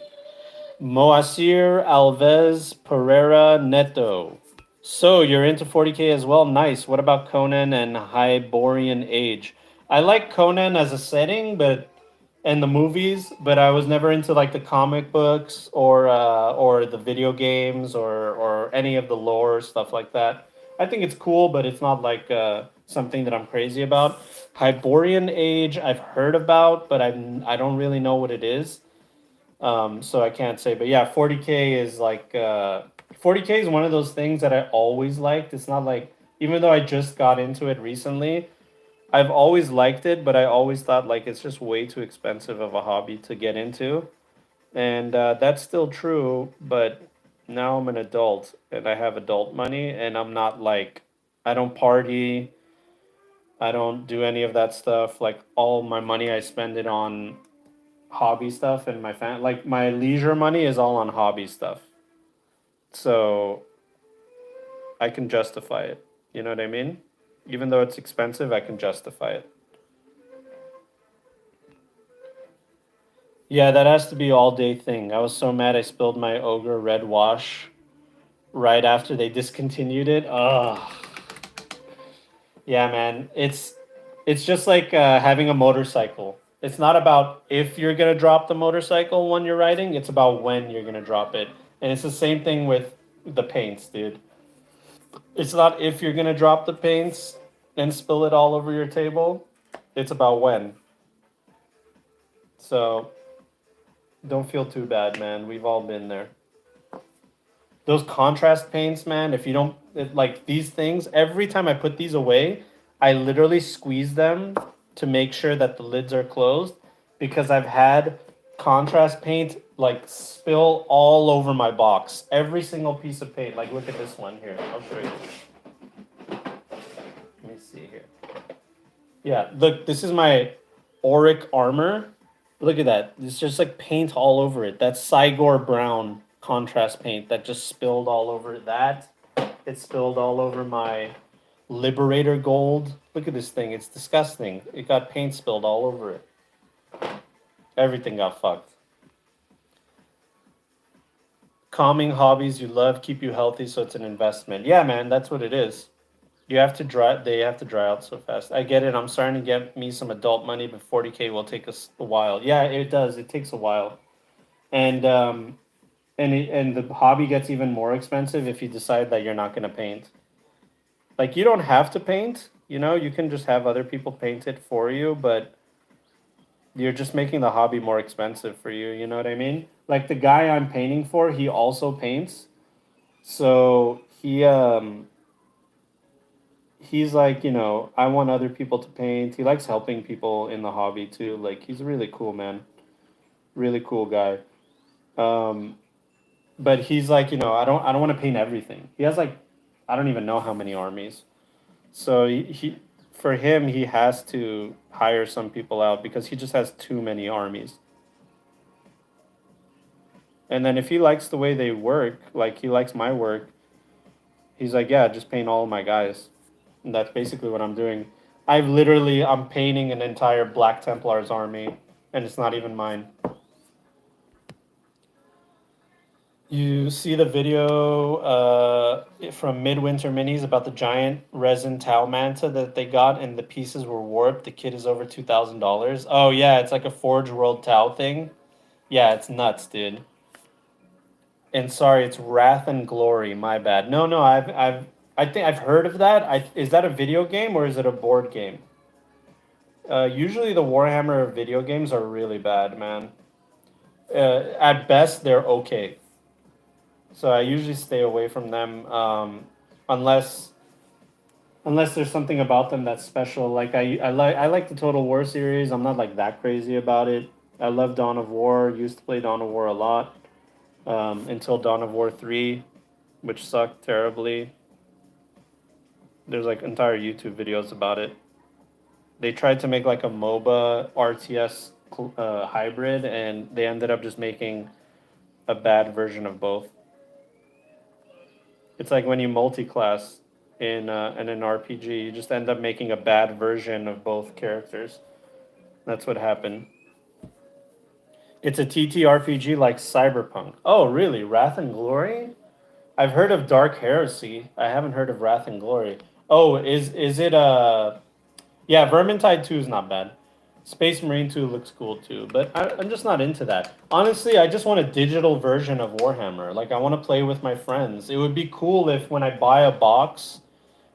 Speaker 1: Moacir Alves Pereira Neto. So you're into 40K as well? Nice. What about Conan and Hyborian Age? I like Conan as a setting, but and the movies, but I was never into like the comic books or the video games or any of the lore stuff like that. I think it's cool, but it's not like something that I'm crazy about. Hyborian Age I've heard about, but I don't really know what it is. So I can't say, but yeah, 40K is like 40K is one of those things that I always liked. It's not like, even though I just got into it recently, I've always liked it, but I always thought like it's just way too expensive of a hobby to get into. And that's still true, but now I'm an adult and I have adult money, and I'm not like, I don't party, I don't do any of that stuff. Like all my money, I spend it on hobby stuff, and like my leisure money is all on hobby stuff. So I can justify it. You know what I mean? Even though it's expensive, I can justify it. Yeah, that has to be all day thing. I was so mad I spilled my ogre red wash right after they discontinued it. Ugh. Yeah, man. It's just like having a motorcycle. It's not about if you're gonna drop the motorcycle when you're riding. It's about when you're gonna drop it. And it's the same thing with the paints, dude. It's not if you're gonna drop the paints and spill it all over your table. It's about when. So don't feel too bad, man. We've all been there. Those contrast paints, man. If you don't like these things, every time I put these away, I literally squeeze them to make sure that the lids are closed, because I've had contrast paint like spill all over my box. Every single piece of paint. Like look at this one here. I'll show you. Let me see here. Yeah, look, this is my Auric armor. Look at that. It's just like paint all over it. That's Cygor brown contrast paint that just spilled all over that. It spilled all over my Liberator gold. Look at this thing. It's disgusting. It got paint spilled all over it. Everything got fucked. Calming hobbies you love keep you healthy, so it's an investment. Yeah, man, that's what it is. You have to dry. They have to dry out so fast. I get it. I'm starting to get me some adult money, but 40K will take us a while. Yeah, it does. It takes a while, and and the hobby gets even more expensive if you decide that you're not going to paint. Like you don't have to paint. You know, you can just have other people paint it for you, but you're just making the hobby more expensive for you. You know what I mean? Like the guy I'm painting for, he also paints, so he's like, you know, I want other people to paint. He likes helping people in the hobby too. Like he's a really cool man, really cool guy. Um, but he's like, you know, I don't want to paint everything. He has like, I don't even know how many armies. So he for him he has to hire some people out because he just has too many armies. And then if he likes the way they work, like he likes my work, he's like, yeah, just paint all of my guys. And that's basically what I'm doing. I'm painting an entire Black Templars army, and it's not even mine. You see the video from Midwinter Minis about the giant resin towel manta that they got and the pieces were warped. The kit is over $2,000. Oh yeah, it's like a Forge World towel thing. Yeah, it's nuts, dude. And sorry, it's Wrath and Glory. My bad. No, no, I think I've heard of that. Is that a video game or is it a board game? Usually the Warhammer video games are really bad, man. At best, they're okay. So I usually stay away from them, unless there's something about them that's special. Like I like the Total War series. I'm not like that crazy about it. I love Dawn of War. Used to play Dawn of War a lot, until Dawn of War 3, which sucked terribly. There's like entire YouTube videos about it. They tried to make like a MOBA RTS hybrid, and they ended up just making a bad version of both. It's like when you multi-class in an RPG, you just end up making a bad version of both characters. That's what happened. It's a TTRPG like Cyberpunk. Oh, really? Wrath and Glory? I've heard of Dark Heresy. I haven't heard of Wrath and Glory. Oh, is it yeah, Vermintide 2 is not bad. Space Marine 2 looks cool too, but I'm just not into that. Honestly, I just want a digital version of Warhammer. Like, I want to play with my friends. It would be cool if when I buy a box,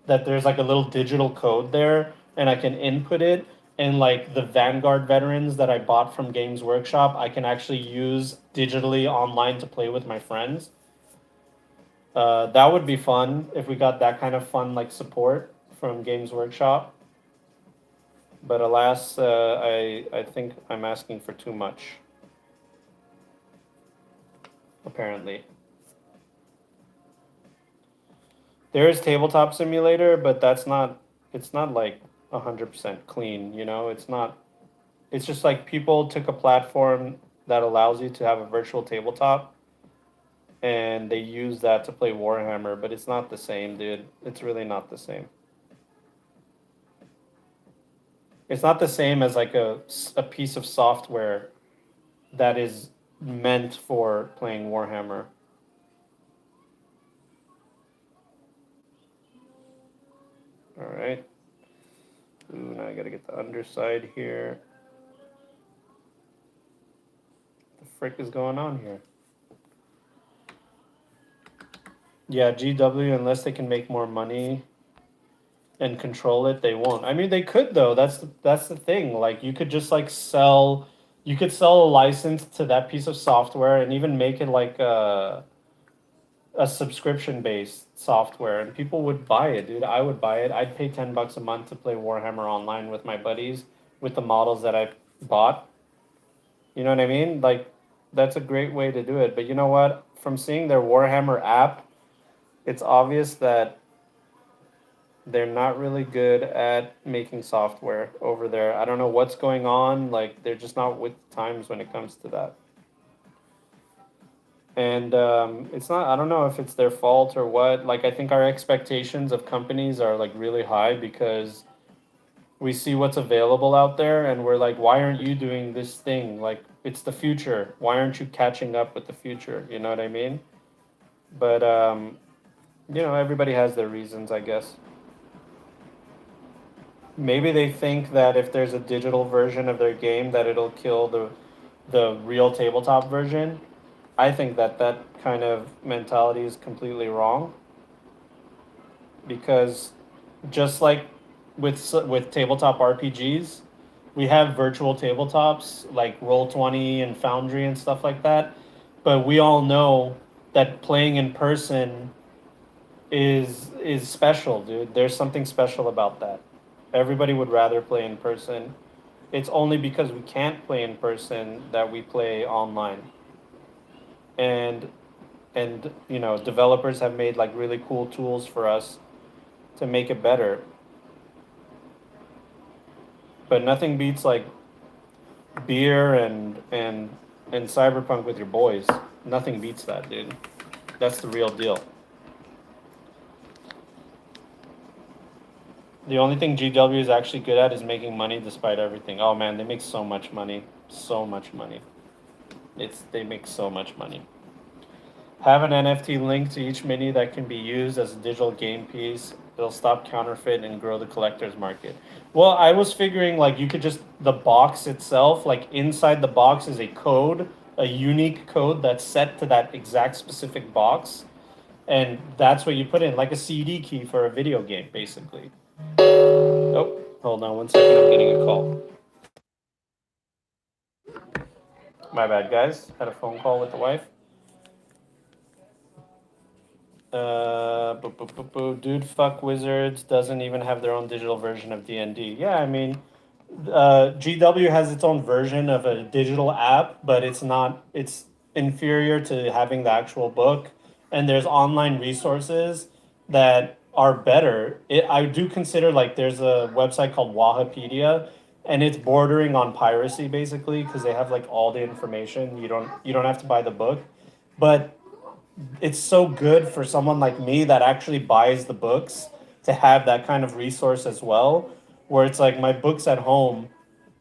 Speaker 1: that there's like a little digital code there and I can input it. And like the Vanguard veterans that I bought from Games Workshop, I can actually use digitally online to play with my friends. That would be fun if we got that kind of fun like support from Games Workshop. But alas, I think I'm asking for too much. Apparently, there is Tabletop Simulator, but that's not. It's not like 100% clean. You know, it's not. It's just like people took a platform that allows you to have a virtual tabletop, and they use that to play Warhammer. But it's not the same, dude. It's really not the same. It's not the same as like a piece of software that is meant for playing Warhammer. All right. Ooh, now I gotta get the underside here. What the frick is going on here? Yeah, GW, unless they can make more money and control it, they won't. I mean, they could though. That's the thing. Like, you could just like sell. You could sell a license to that piece of software and even make it like a subscription based software, and people would buy it, dude. I would buy it. I'd pay $10 a month to play Warhammer online with my buddies with the models that I bought. You know what I mean? Like, that's a great way to do it. But you know what? From seeing their Warhammer app, it's obvious that they're not really good at making software over there. I don't know what's going on. Like, they're just not with times when it comes to that. And it's not, I don't know if it's their fault or what. Like, I think our expectations of companies are like really high because we see what's available out there and we're like, why aren't you doing this thing? Like, it's the future. Why aren't you catching up with the future? You know what I mean? But everybody has their reasons, I guess. Maybe they think that if there's a digital version of their game that it'll kill the real tabletop version. I think that kind of mentality is completely wrong, because just like with tabletop RPGs, we have virtual tabletops like Roll20 and Foundry and stuff like that, but we all know that playing in person is special, dude. There's something special about that. Everybody would rather play in person. It's only because we can't play in person that we play online. And developers have made like really cool tools for us to make it better. But nothing beats like beer and cyberpunk with your boys. Nothing beats that, dude. That's the real deal. The only thing GW is actually good at is making money despite everything. Oh man, they make so much money. So much money. They make so much money. Have an NFT link to each mini that can be used as a digital game piece. It'll stop counterfeit and grow the collector's market. Well, I was figuring like you could just the box itself, like inside the box is a code, a unique code that's set to that exact specific box, and that's what you put in, like a CD key for a video game, basically. Oh, hold on one second, I'm getting a call. My bad, guys. Had a phone call with the wife. Dude, fuck Wizards doesn't even have their own digital version of D&D. Yeah, I mean, GW has its own version of a digital app, but it's not. It's inferior to having the actual book. And there's online resources that are better. I do consider like there's a website called Wahapedia, and it's bordering on piracy basically because they have like all the information. You don't have to buy the book, but it's so good for someone like me that actually buys the books to have that kind of resource as well, where it's like my books at home,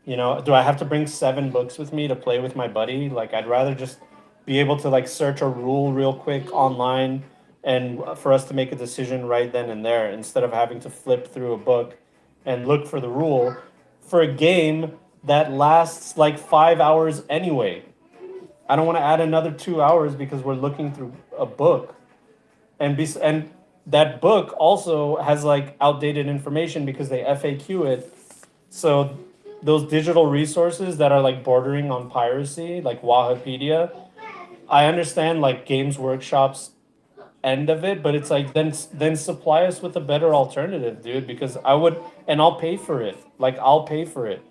Speaker 1: do I have to bring 7 books with me to play with my buddy? Like I'd rather just be able to like search a rule real quick online and for us to make a decision right then and there instead of having to flip through a book and look for the rule for a game that lasts like 5 hours anyway. I don't want to add another 2 hours because we're looking through a book, and that book also has like outdated information because they FAQ it. So those digital resources that are like bordering on piracy, like Wahapedia, I understand like Games Workshop's end of it, but it's like then supply us with a better alternative, dude. Because I would, and I'll pay for it. Like I'll pay for it.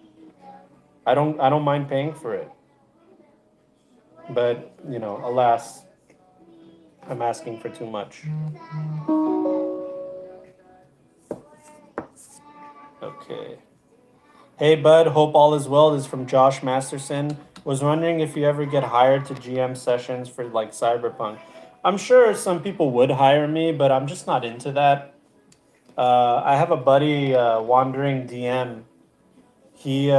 Speaker 1: I don't mind paying for it. But alas, I'm asking for too much. Okay. Hey, bud. Hope all is well. This is from Josh Masterson. Was wondering if you ever get hired to GM sessions for like Cyberpunk. I'm sure some people would hire me, but I'm just not into that. I have a buddy, Wandering DM. He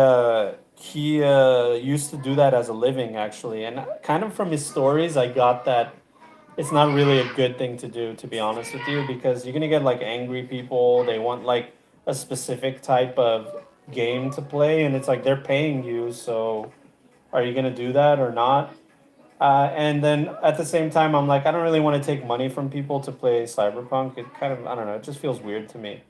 Speaker 1: used to do that as a living, actually, and kind of from his stories, I got that it's not really a good thing to do, to be honest with you, because you're gonna get like angry people. They want like a specific type of game to play, and it's like they're paying you, so are you gonna do that or not? And then at the same time, I'm like, I don't really want to take money from people to play Cyberpunk. It kind of, I don't know, it just feels weird to me.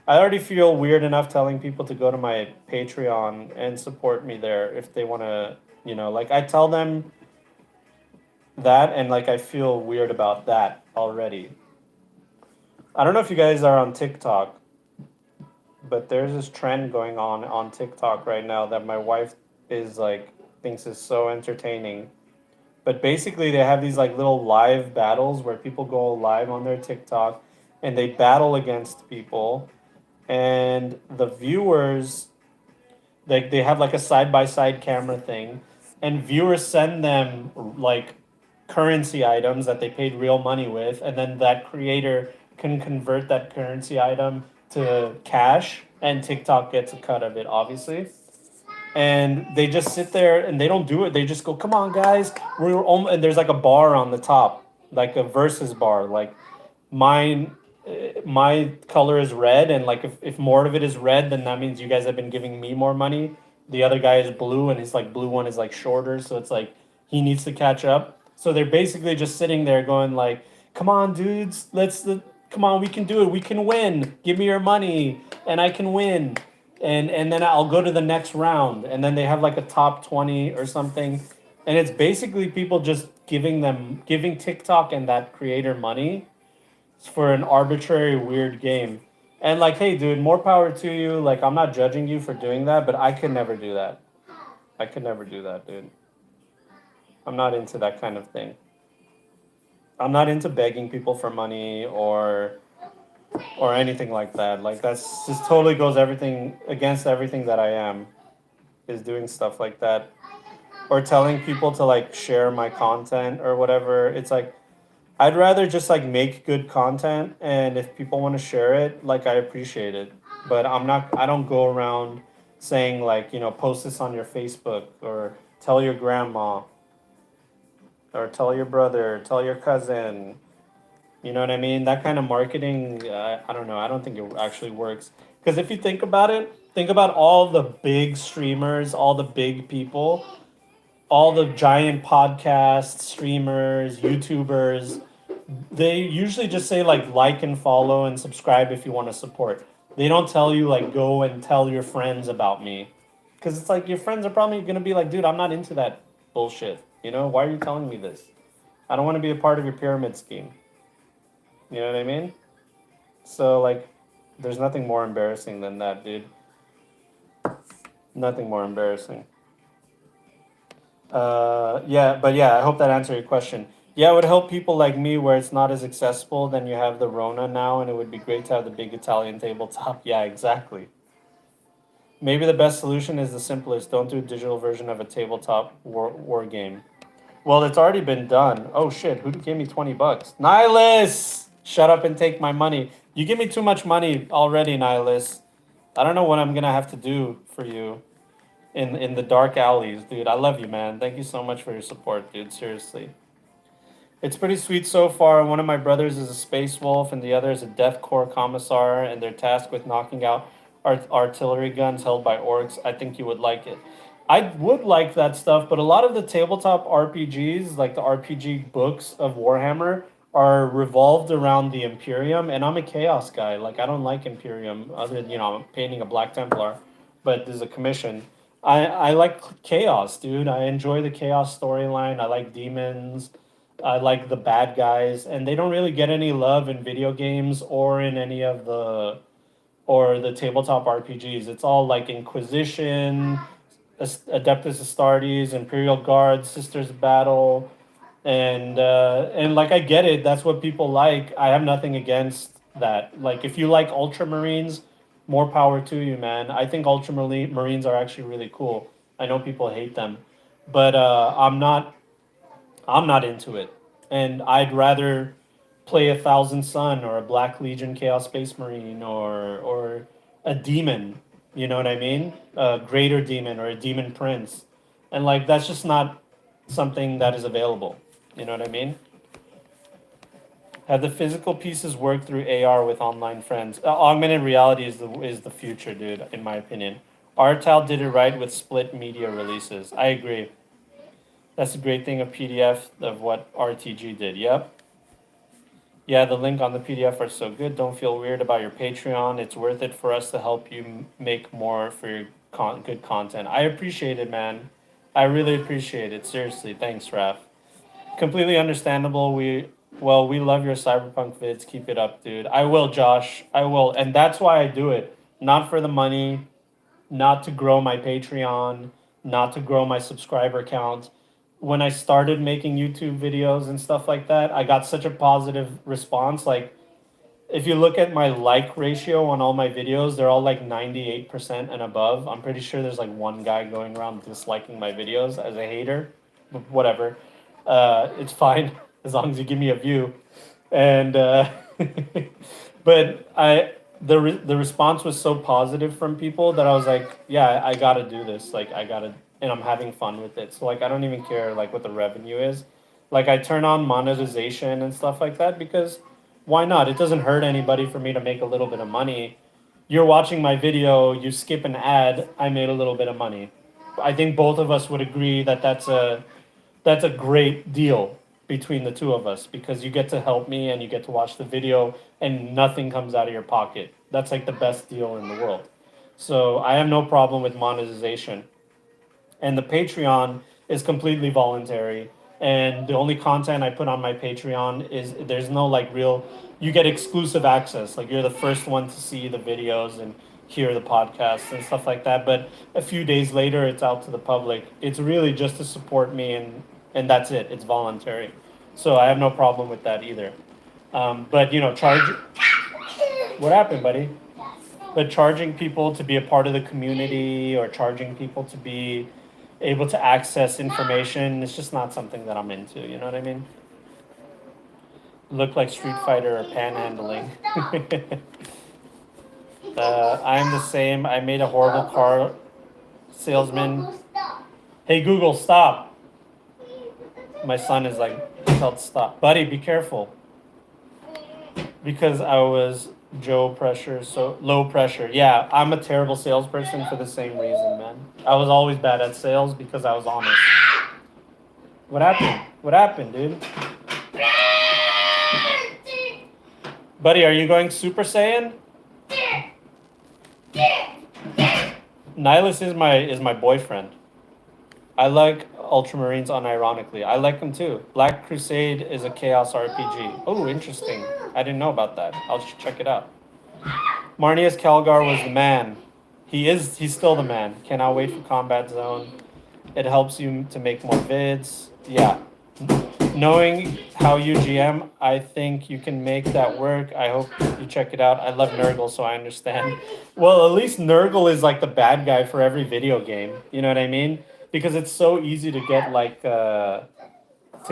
Speaker 1: I already feel weird enough telling people to go to my Patreon and support me there if they want to, like I tell them that, and like I feel weird about that already. I don't know if you guys are on TikTok, but there's this trend going on TikTok right now that my wife is like thinks is so entertaining. But basically they have these like little live battles where people go live on their TikTok and they battle against people, and the viewers, like they have like a side by side camera thing, and viewers send them like currency items that they paid real money with, and then that creator can convert that currency item to cash, and TikTok gets a cut of it, obviously. And they just sit there and they don't do it. They just go, "Come on, guys, and there's like a bar on the top, like a versus bar, like mine my color is red, and like if more of it is red, then that means you guys have been giving me more money. The other guy is blue, and his like blue one is like shorter, so it's like he needs to catch up. So they're basically just sitting there going like, come on, dudes, come on, we can do it, we can win, give me your money and I can win. And then I'll go to the next round, and then they have like a top 20 or something, and it's basically people just giving TikTok and that creator money for an arbitrary weird game. And like, hey dude, more power to you. Like I'm not judging you for doing that, but I could never do that. I could never do that, dude. I'm not into that kind of thing. I'm not into begging people for money or anything like that. Like that's just totally goes everything against everything that I am, is doing stuff like that. Or telling people to like share my content or whatever. It's like I'd rather just like make good content, and if people want to share it, like I appreciate it. But I don't go around saying like, post this on your Facebook or tell your grandma. or tell your brother, tell your cousin. You know what I mean? That kind of marketing, I don't know. I don't think it actually works. Because if you think about it, think about all the big streamers, all the big people, all the giant podcast streamers, YouTubers. They usually just say like and follow and subscribe if you want to support. They don't tell you like go and tell your friends about me. Because it's like your friends are probably going to be like, dude, I'm not into that bullshit. You know, why are you telling me this? I don't want to be a part of your pyramid scheme. You know what I mean? So like, there's nothing more embarrassing than that, dude. Nothing more embarrassing. Yeah, but yeah, I hope that answered your question. Yeah, it would help people like me where it's not as accessible. Then you have the Rona now, and it would be great to have the big Italian tabletop. Yeah, exactly. Maybe the best solution is the simplest. Don't do a digital version of a tabletop war game. Well, it's already been done. Oh shit, who gave me $20? Nihilus! Shut up and take my money. You give me too much money already, Nihilus. I don't know what I'm gonna have to do for you in the dark alleys, dude. I love you, man. Thank you so much for your support, dude. Seriously. It's pretty sweet so far. One of my brothers is a space wolf, and the other is a Death Corps commissar, and they're tasked with knocking out artillery guns held by orcs. I think you would like it. I would like that stuff, but a lot of the tabletop RPGs, like the RPG books of Warhammer, are revolved around the Imperium, and I'm a Chaos guy. Like I don't like Imperium, other than I'm painting a Black Templar, but there's a commission. I like Chaos, dude. I enjoy the Chaos storyline. I like demons. I like the bad guys, and they don't really get any love in video games or in any of the tabletop RPGs. It's all like Inquisition, Adeptus Astartes, Imperial Guard, Sisters of Battle, and like I get it. That's what people like. I have nothing against that. Like if you like Ultramarines, more power to you, man. I think Ultramarines are actually really cool. I know people hate them, but I'm not into it. And I'd rather play a Thousand Sun or a Black Legion Chaos Space Marine or a demon. You know what I mean? A greater demon or a demon prince. And like that's just not something that is available. You know what I mean? Have the physical pieces work through AR with online friends? Augmented reality is the future, dude. In my opinion, Artal did it right with split media releases. I agree. That's the great thing of PDF of what RTG did. Yep. Yeah, the link on the PDF are so good. Don't feel weird about your Patreon. It's worth it for us to help you make more for your good content. I appreciate it, man. I really appreciate it. Seriously, thanks, Raph. Completely understandable. We love your cyberpunk vids. Keep it up, dude. I will, Josh. I will, and that's why I do it. Not for the money, not to grow my Patreon, not to grow my subscriber count. When I started making YouTube videos and stuff like that, I got such a positive response. Like, if you look at my like ratio on all my videos, they're all like 98% and above. I'm pretty sure there's like one guy going around disliking my videos as a hater, but whatever. It's fine as long as you give me a view. And but the response was so positive from people that I was like, yeah, I gotta do this. Like I gotta, and I'm having fun with it. So like I don't even care like what the revenue is. Like I turn on monetization and stuff like that because why not? It doesn't hurt anybody for me to make a little bit of money. You're watching my video, you skip an ad, I made a little bit of money. I think both of us would agree that that's a great deal between the two of us because you get to help me and you get to watch the video and nothing comes out of your pocket. That's like the best deal in the world. So I have no problem with monetization. And the Patreon is completely voluntary. And the only content I put on my Patreon is there's no like real, you get exclusive access. Like you're the first one to see the videos and hear the podcasts and stuff like that. But a few days later, it's out to the public. It's really just to support me, and that's it. It's voluntary. So I have no problem with that either. But charge. What happened, buddy? But charging people to be a part of the community or charging people to be able to access information, it's just not something that I'm into. You know what I mean? Look like Street Fighter or panhandling. I'm the same. I made a horrible car salesman. Hey Google, stop. My son is like, tell to stop. Buddy, be careful. Because I was Joe pressure, so low pressure. Yeah, I'm a terrible salesperson for the same reason, man. I was always bad at sales because I was honest. What happened? What happened, dude? Buddy, are you going Super Saiyan? Nihilus is my boyfriend. I like Ultramarines unironically. I like them too. Black Crusade is a Chaos RPG. Oh, interesting. I didn't know about that. I'll just check it out. Marnius Calgar was the man. He's still the man. Cannot wait for Combat Zone. It helps you to make more vids. Yeah. Knowing how you GM, I think you can make that work. I hope you check it out. I love Nurgle, so I understand. Well, at least Nurgle is like the bad guy for every video game. You know what I mean? Because it's so easy to get like to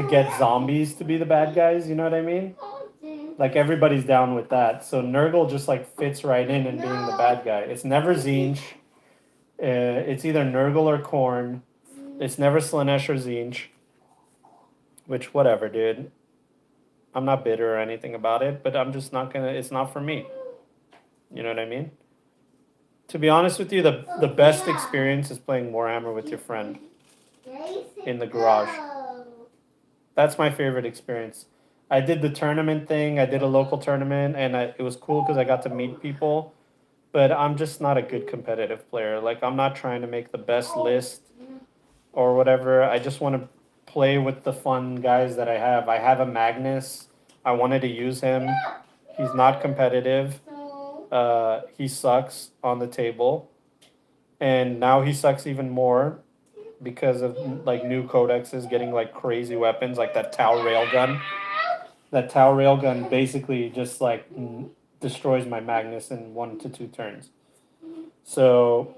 Speaker 1: get zombies to be the bad guys. You know what I mean? Like everybody's down with that. So Nurgle just like fits right in and being the bad guy. It's never Zinch. It's either Nurgle or Korn. It's never Slanesh or Zinch. Which, whatever, dude. I'm not bitter or anything about it, but I'm just not gonna, it's not for me. You know what I mean? To be honest with you, the best experience is playing Warhammer with your friend in the garage. That's my favorite experience. I did the tournament thing, I did a local tournament, and it was cool because I got to meet people, but I'm just not a good competitive player. Like, I'm not trying to make the best list or whatever. I just want to play with the fun guys that I have. I have a Magnus. I wanted to use him. He's not competitive. He sucks on the table. And now he sucks even more because of like new codexes getting like crazy weapons like that Tau railgun. That Tau railgun basically just like destroys my Magnus in 1 to 2 turns. So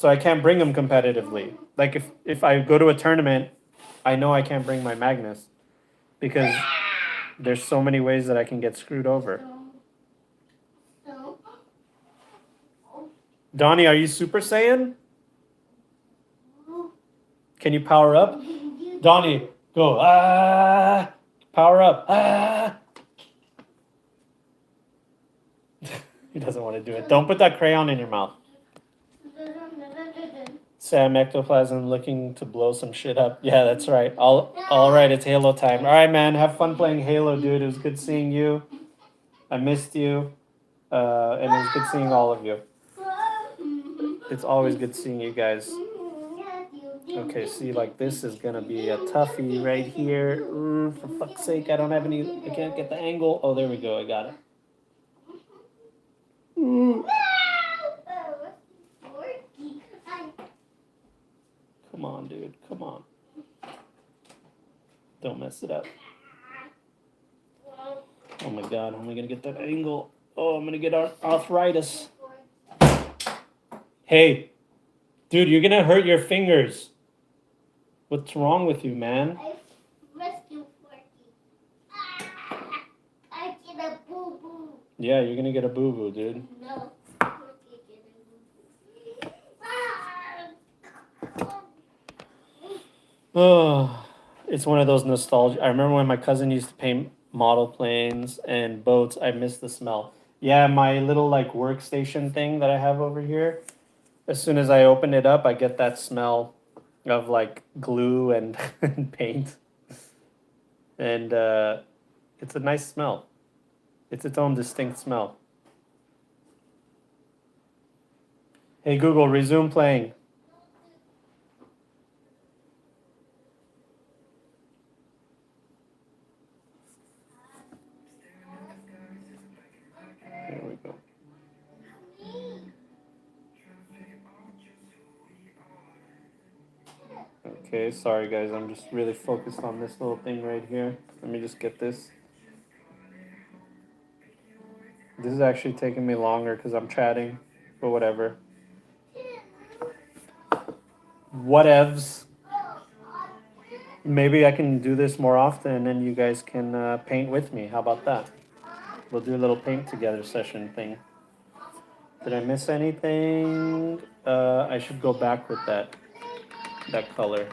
Speaker 1: I can't bring him competitively. Like if I go to a tournament, I know I can't bring my Magnus because there's so many ways that I can get screwed over. Donnie, are you Super Saiyan? Can you power up? Donnie, go. Ah! Power up. Ah! He doesn't want to do it. Don't put that crayon in your mouth. Sam Ectoplasm looking to blow some shit up. Yeah, that's right. All right, it's Halo time. All right, man. Have fun playing Halo, dude. It was good seeing you. I missed you. And it was good seeing all of you. It's always good seeing you guys. Okay, see, like this is gonna be a toughie right here. For fuck's sake, I can't get the angle. Oh, there we go, I got it. Come on, dude, come on. Don't mess it up. Oh my god, how am I gonna get that angle? Oh, I'm gonna get arthritis. Hey, dude, you're gonna hurt your fingers. What's wrong with you, man?
Speaker 3: I rescued Forky. I get a boo boo.
Speaker 1: Yeah, you're gonna get a boo boo, dude.
Speaker 3: No, Forky get a boo boo.
Speaker 1: Oh, it's one of those nostalgia. I remember when my cousin used to paint model planes and boats. I miss the smell. Yeah, my little like workstation thing that I have over here. As soon as I open it up, I get that smell of like glue and, and paint. And it's a nice smell. It's its own distinct smell. Hey Google, resume playing. There we go. Okay, sorry guys, I'm just really focused on this little thing right here. Let me just get this. This is actually taking me longer because I'm chatting, but whatever. Whatevs. Maybe I can do this more often and you guys can paint with me. How about that? We'll do a little paint together session thing. Did I miss anything? I should go back with that color.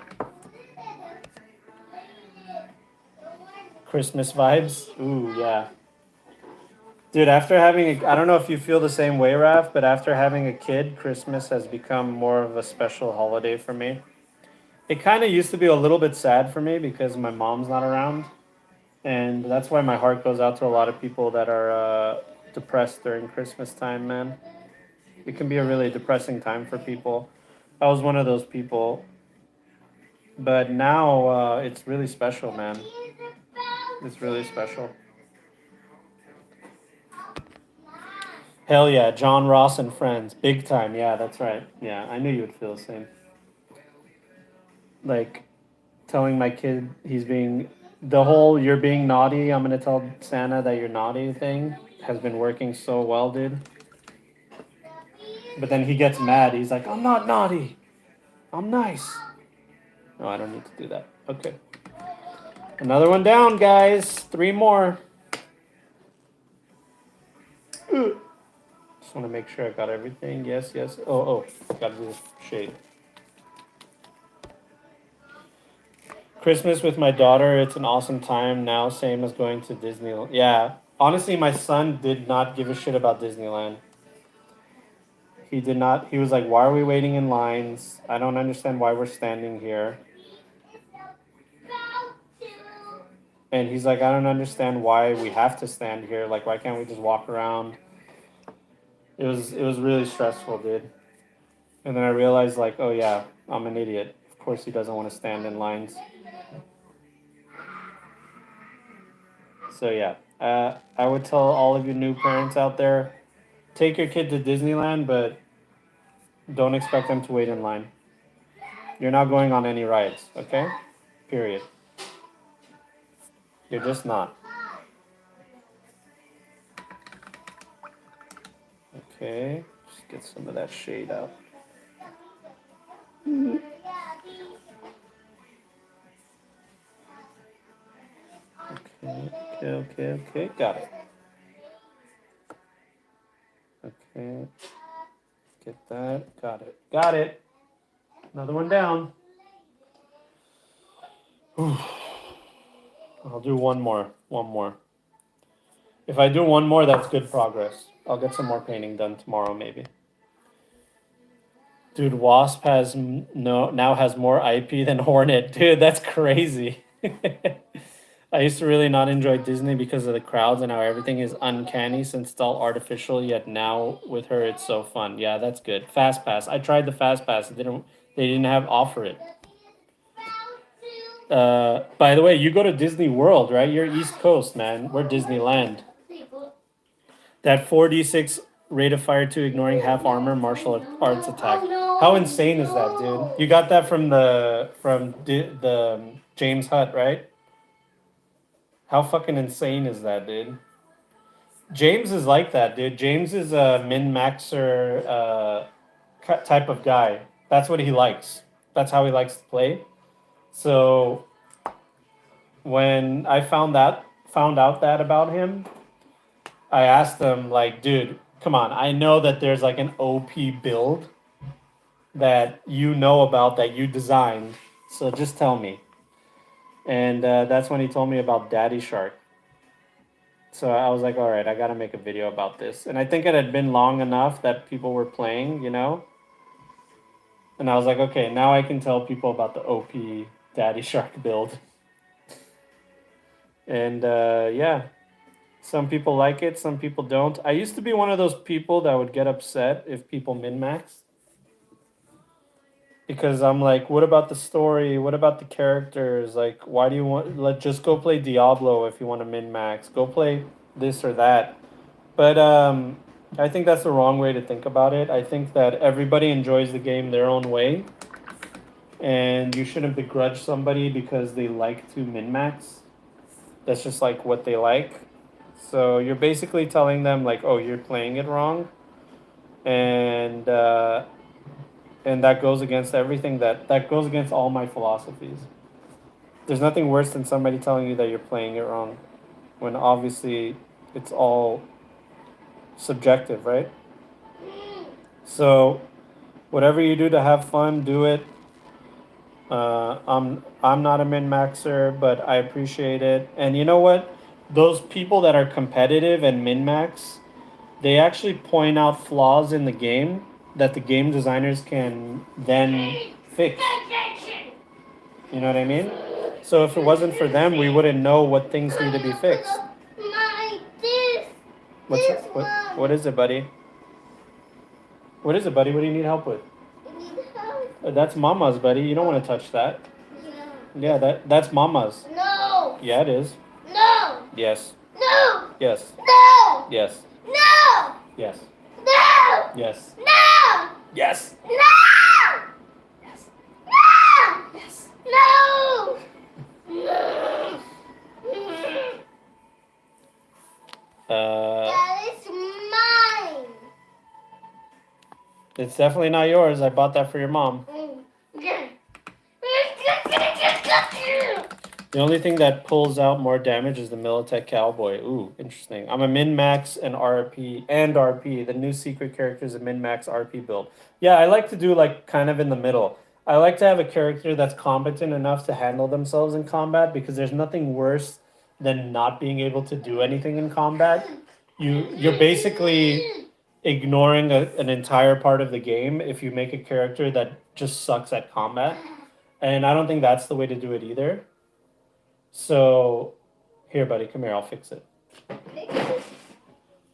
Speaker 1: Christmas vibes. Ooh, yeah. Dude, after having I don't know if you feel the same way, Raph, but after having a kid, Christmas has become more of a special holiday for me. It kind of used to be a little bit sad for me because my mom's not around. And that's why my heart goes out to a lot of people that are depressed during Christmas time, man. It can be a really depressing time for people. I was one of those people. But now it's really special, man. It's really special. Hell yeah, John Ross and Friends. Big time. Yeah, that's right. Yeah, I knew you would feel the same. Like telling my kid he's being the whole "you're being naughty, I'm gonna tell Santa that you're naughty" thing has been working so well, dude. But then he gets mad. He's like, "I'm not naughty. I'm nice." No, I don't need to do that. Okay. Another one down, guys. 3 more. Just want to make sure I got everything. Yes, yes. Oh, gotta do this shade. Christmas with my daughter, it's an awesome time now, same as going to Disneyland. Yeah, honestly, my son did not give a shit about Disneyland. He did not. He was like, "Why are we waiting in lines? I don't understand why we're standing here." And he's like, "I don't understand why we have to stand here. Like, why can't we just walk around?" It was really stressful, dude. And then I realized, like, oh yeah, I'm an idiot. Of course, he doesn't want to stand in lines. So yeah, I would tell all of you new parents out there, take your kid to Disneyland, but don't expect them to wait in line. You're not going on any rides, okay? Period. You're just not. Okay, just get some of that shade out. Okay, got it. Okay, get that, got it. Another one down. I'll do one more. If I do one more, that's good progress. I'll get some more painting done tomorrow, maybe. Dude, Wasp has now has more IP than Hornet. Dude, that's crazy. I used to really not enjoy Disney because of the crowds and how everything is uncanny since it's all artificial. Yet now with her, it's so fun. Yeah, that's good. Fast Pass. I tried the Fast Pass. They didn't have offer it. By the way, you go to Disney World, right? You're East Coast, man. We're Disneyland. That 4d6 rate of fire to ignoring half armor martial arts attack. How insane is that, dude? You got that from the James Hutt, right? How fucking insane is that, dude? James is like that, dude. James is a min-maxer type of guy. That's what he likes. That's how he likes to play. So when I found out that about him, I asked him like, dude, come on. I know that there's like an OP build that you know about that you designed. So just tell me. And that's when he told me about Daddy Shark. So I was like, all right, I got to make a video about this. And I think it had been long enough that people were playing, you know? And I was like, okay, now I can tell people about the OP Daddy Shark build. And yeah, some people like it, some people don't. I used to be one of those people that would get upset if people min-max. Because I'm like, what about the story? What about the characters? Like, why do you want? Just go play Diablo if you want to min max. Go play this or that. But I think that's the wrong way to think about it. I think that everybody enjoys the game their own way, and you shouldn't begrudge somebody because they like to min max. That's just like what they like. So you're basically telling them like, oh, you're playing it wrong, and that goes against everything that goes against all my philosophies. There's nothing worse than somebody telling you that you're playing it wrong, when obviously it's all subjective, right? So whatever you do to have fun, do it. I'm not a min maxer, but I appreciate it. And you know what? Those people that are competitive and min max, they actually point out flaws in the game that the game designers can then fix. You know what I mean? So if it wasn't for them, we wouldn't know what things need to be fixed. What's
Speaker 3: This
Speaker 1: what?
Speaker 3: one.
Speaker 1: What is it, buddy? What is it, buddy? What do you need help with?
Speaker 3: I need help.
Speaker 1: That's Mama's, buddy. You don't want to touch that.
Speaker 3: Yeah.
Speaker 1: Yeah, that's Mama's.
Speaker 3: No.
Speaker 1: Yeah, it is.
Speaker 3: No.
Speaker 1: Yes.
Speaker 3: No.
Speaker 1: Yes.
Speaker 3: No.
Speaker 1: Yes.
Speaker 3: No.
Speaker 1: Yes.
Speaker 3: No.
Speaker 1: Yes.
Speaker 3: No.
Speaker 1: Yes.
Speaker 3: No. Yes. No. Yes. No. No. That is mine.
Speaker 1: It's definitely not yours. I bought that for your mom.
Speaker 3: Yeah.
Speaker 1: The only thing that pulls out more damage is the Militech Cowboy. Ooh, interesting. I'm a min-max and RP. The new secret character is a min-max RP build. Yeah, I like to do like kind of in the middle. I like to have a character that's competent enough to handle themselves in combat because there's nothing worse than not being able to do anything in combat. You're basically ignoring an entire part of the game if you make a character that just sucks at combat. And I don't think that's the way to do it either. So, here, buddy, come here. I'll fix it.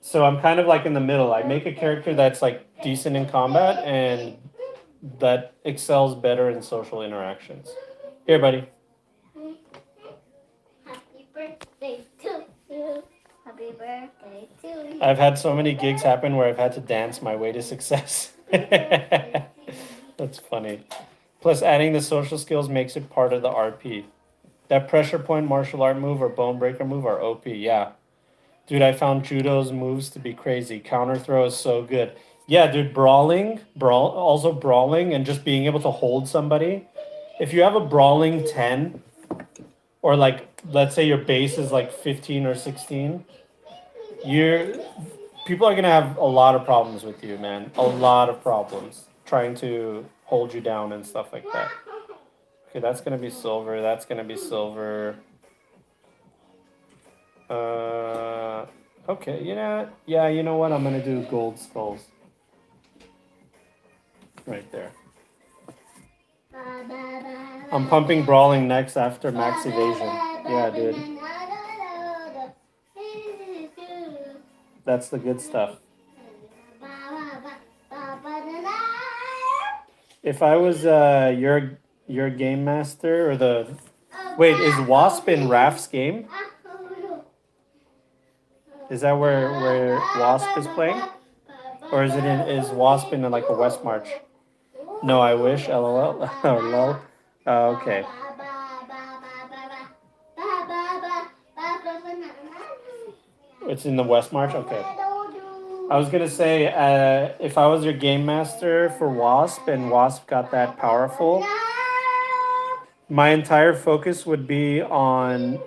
Speaker 1: So I'm kind of like in the middle. I make a character that's like decent in combat and that excels better in social interactions. Here, buddy.
Speaker 3: Happy birthday to you. Happy birthday to you.
Speaker 1: I've had so many gigs happen where I've had to dance my way to success. That's funny. Plus, adding the social skills makes it part of the RP. That pressure point martial art move or bone breaker move are OP, yeah. Dude, I found Judo's moves to be crazy. Counter throw is so good. Yeah, dude, brawling, and just being able to hold somebody. If you have a brawling 10, or like, let's say your base is like 15 or 16, people are gonna have a lot of problems with you, man. A lot of problems trying to hold you down and stuff like that. Okay, that's gonna be silver. That's gonna be silver. Okay, yeah, you know what? I'm gonna do gold skulls. Right there. I'm pumping brawling next after max evasion. Yeah, dude. That's the good stuff. If I was your game master or the wait, is Wasp in Raph's game? Is that where Wasp is playing? Or is Wasp in like a West March? No, I wish. LOL. Oh, lol. Okay. It's in the West March? Okay. I was gonna say, if I was your game master for Wasp and Wasp got that powerful, my entire focus would be on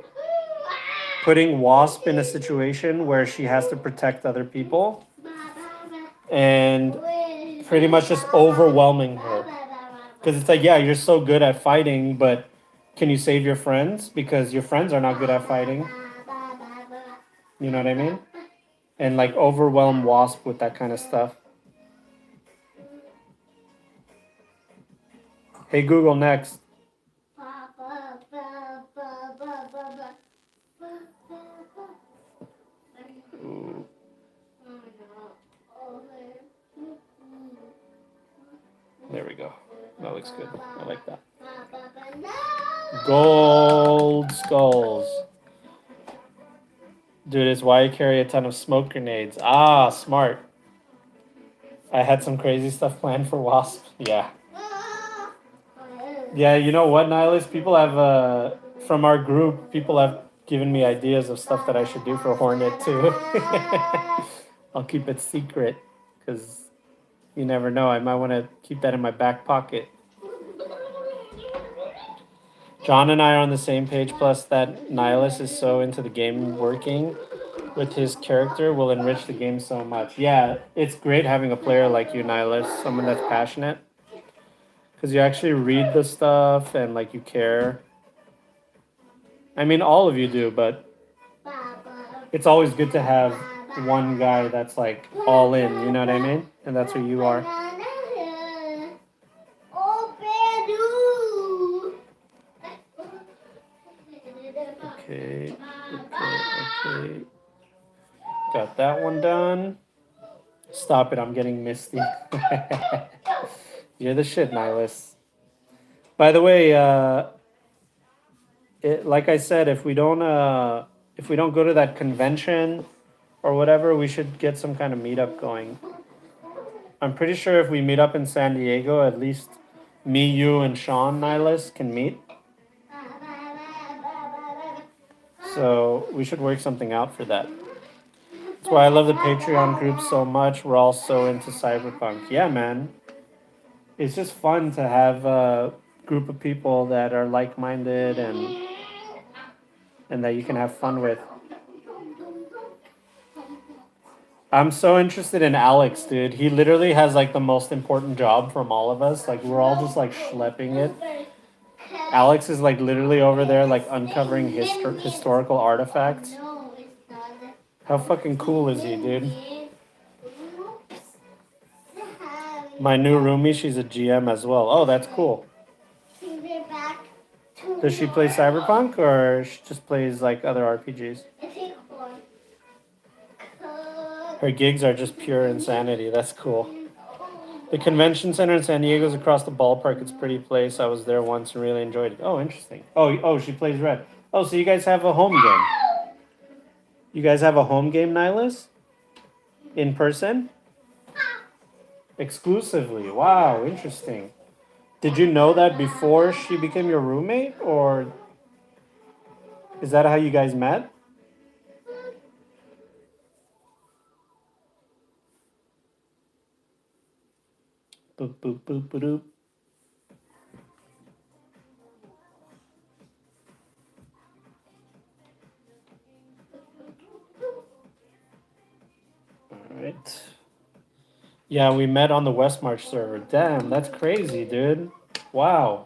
Speaker 1: putting Wasp in a situation where she has to protect other people and pretty much just overwhelming her. Because it's like, yeah, you're so good at fighting, but can you save your friends? Because your friends are not good at fighting. You know what I mean? And like overwhelm Wasp with that kind of stuff. Hey Google, next. Ooh. There we go. That looks good. I like that. Gold skulls. Dude, it's why I carry a ton of smoke grenades. Ah, smart. I had some crazy stuff planned for Wasp. Yeah. Yeah, you know what, Nihilist? People have, from our group, people have given me ideas of stuff that I should do for Hornet too. I'll keep it secret because you never know. I might want to keep that in my back pocket. John and I are on the same page, plus that Nihilus is so into the game working with his character will enrich the game so much. Yeah, it's great having a player like you, Nihilus, someone that's passionate. because you actually read the stuff and like you care. I mean, all of you do, but it's always good to have one guy that's like all in. You know what I mean? And that's who you are. Okay. Okay. Got that one done. Stop it! I'm getting misty. You're the shit, Nihilus. By the way, like I said, if we don't go to that convention or whatever, we should get some kind of meetup going. I'm pretty sure if we meet up in San Diego, at least me, you, and Sean Nihilus can meet. So we should work something out for that. That's why I love the Patreon group so much. We're all so into Cyberpunk. Yeah, man. It's just fun to have a group of people that are like-minded and that you can have fun with. I'm so interested in Alex, dude. He literally has like the most important job from all of us. Like we're all just like schlepping it. Alex is like literally over there like uncovering historical artifacts. How fucking cool is he, dude? My new roomie, she's a GM as well. Oh, that's cool. Does she play Cyberpunk or she just plays like other RPGs? Her gigs are just pure insanity. That's cool. The convention center in San Diego is across the ballpark. It's a pretty place. I was there once and really enjoyed it. Oh, interesting. Oh, she plays Red. Oh, so you guys have a home game. You guys have a home game, Nihilus? In person? Exclusively. Wow, interesting. Did you know that before she became your roommate, or is that how you guys met? Boop, boop, boop, boop, boop. All right. Yeah, we met on the Westmarch server. Damn, that's crazy, dude. Wow.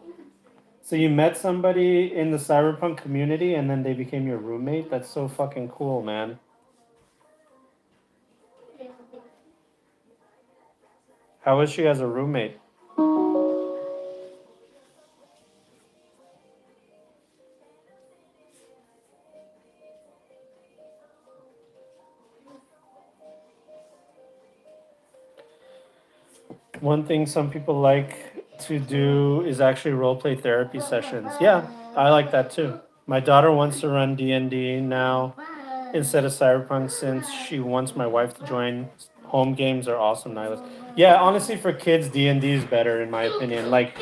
Speaker 1: So you met somebody in the Cyberpunk community and then they became your roommate? That's so fucking cool, man. How is she as a roommate? One thing some people like to do is actually roleplay therapy sessions. Yeah, I like that too. My daughter wants to run D&D now instead of Cyberpunk since she wants my wife to join. Home games are awesome, Nihilus. Yeah, honestly, for kids, D&D is better in my opinion. Like,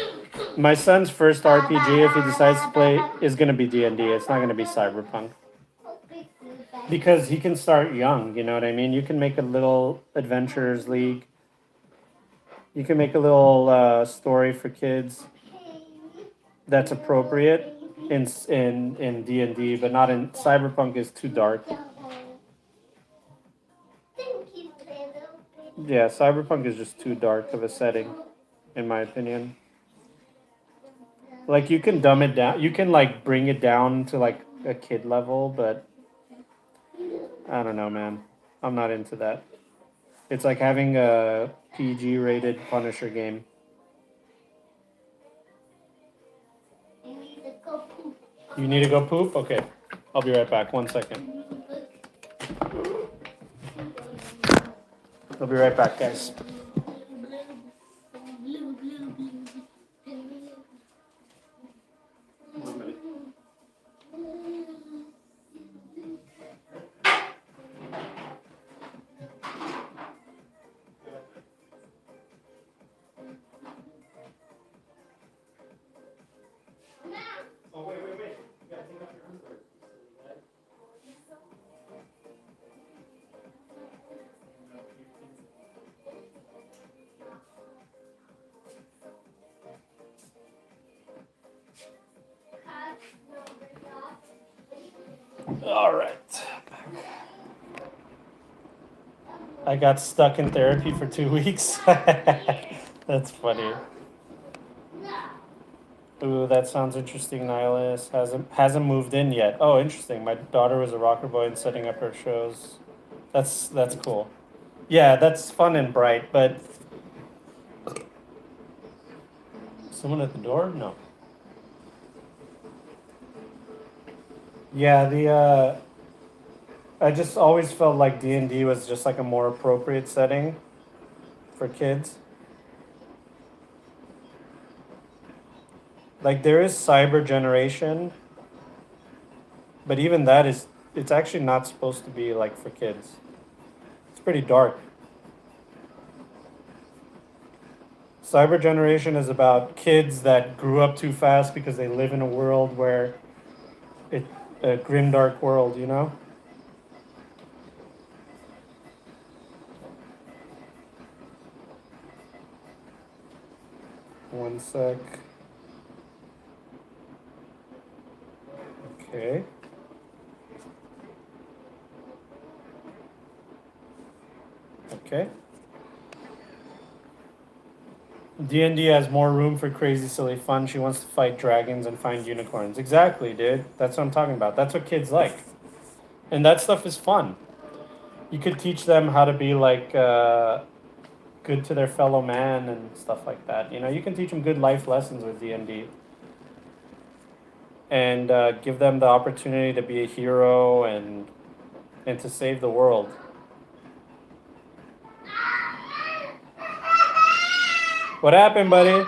Speaker 1: my son's first RPG, if he decides to play, is going to be D&D. It's not going to be Cyberpunk. Because he can start young, you know what I mean? You can make a little adventures league. You can make a little story for kids that's appropriate in D&D, but not in Cyberpunk. Is too dark. Yeah, Cyberpunk is just too dark of a setting, in my opinion. Like you can dumb it down, you can like bring it down to like a kid level, but I don't know, man. I'm not into that. It's like having a PG rated Punisher game. You need to go poop? Okay. I'll be right back. 1 second. I'll be right back, guys. All right. I got stuck in therapy for 2 weeks. That's funny. Ooh, that sounds interesting, Nihilus. Hasn't moved in yet. Oh, interesting. My daughter was a rocker boy and setting up her shows. That's cool. Yeah, that's fun and bright, but someone at the door? No. Yeah, the I just always felt like D&D was just like a more appropriate setting for kids. Like there is cyber generation, but even that is it's actually not supposed to be like for kids. It's pretty dark. Cyber generation is about kids that grew up too fast because they live in a world where it a grim dark world, you know? One sec. Okay. Okay. D&D has more room for crazy silly fun. She wants to fight dragons and find unicorns. Exactly, dude. That's what I'm talking about. That's what kids like. And that stuff is fun. You could teach them how to be like good to their fellow man and stuff like that. You know, you can teach them good life lessons with D&D and give them the opportunity to be a hero and to save the world. What happened, buddy?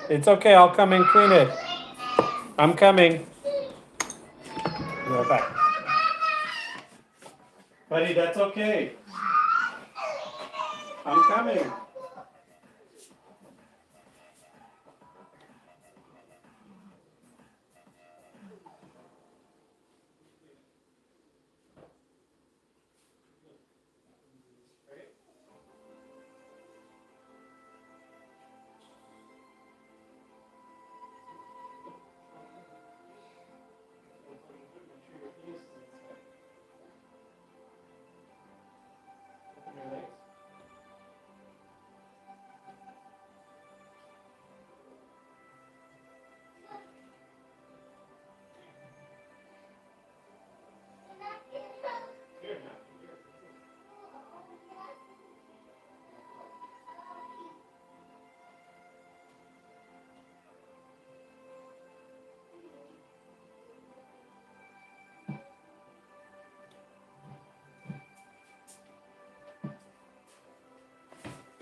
Speaker 1: It's okay. I'll come and clean it. I'm coming. Be right back. Buddy, that's okay. I'm coming.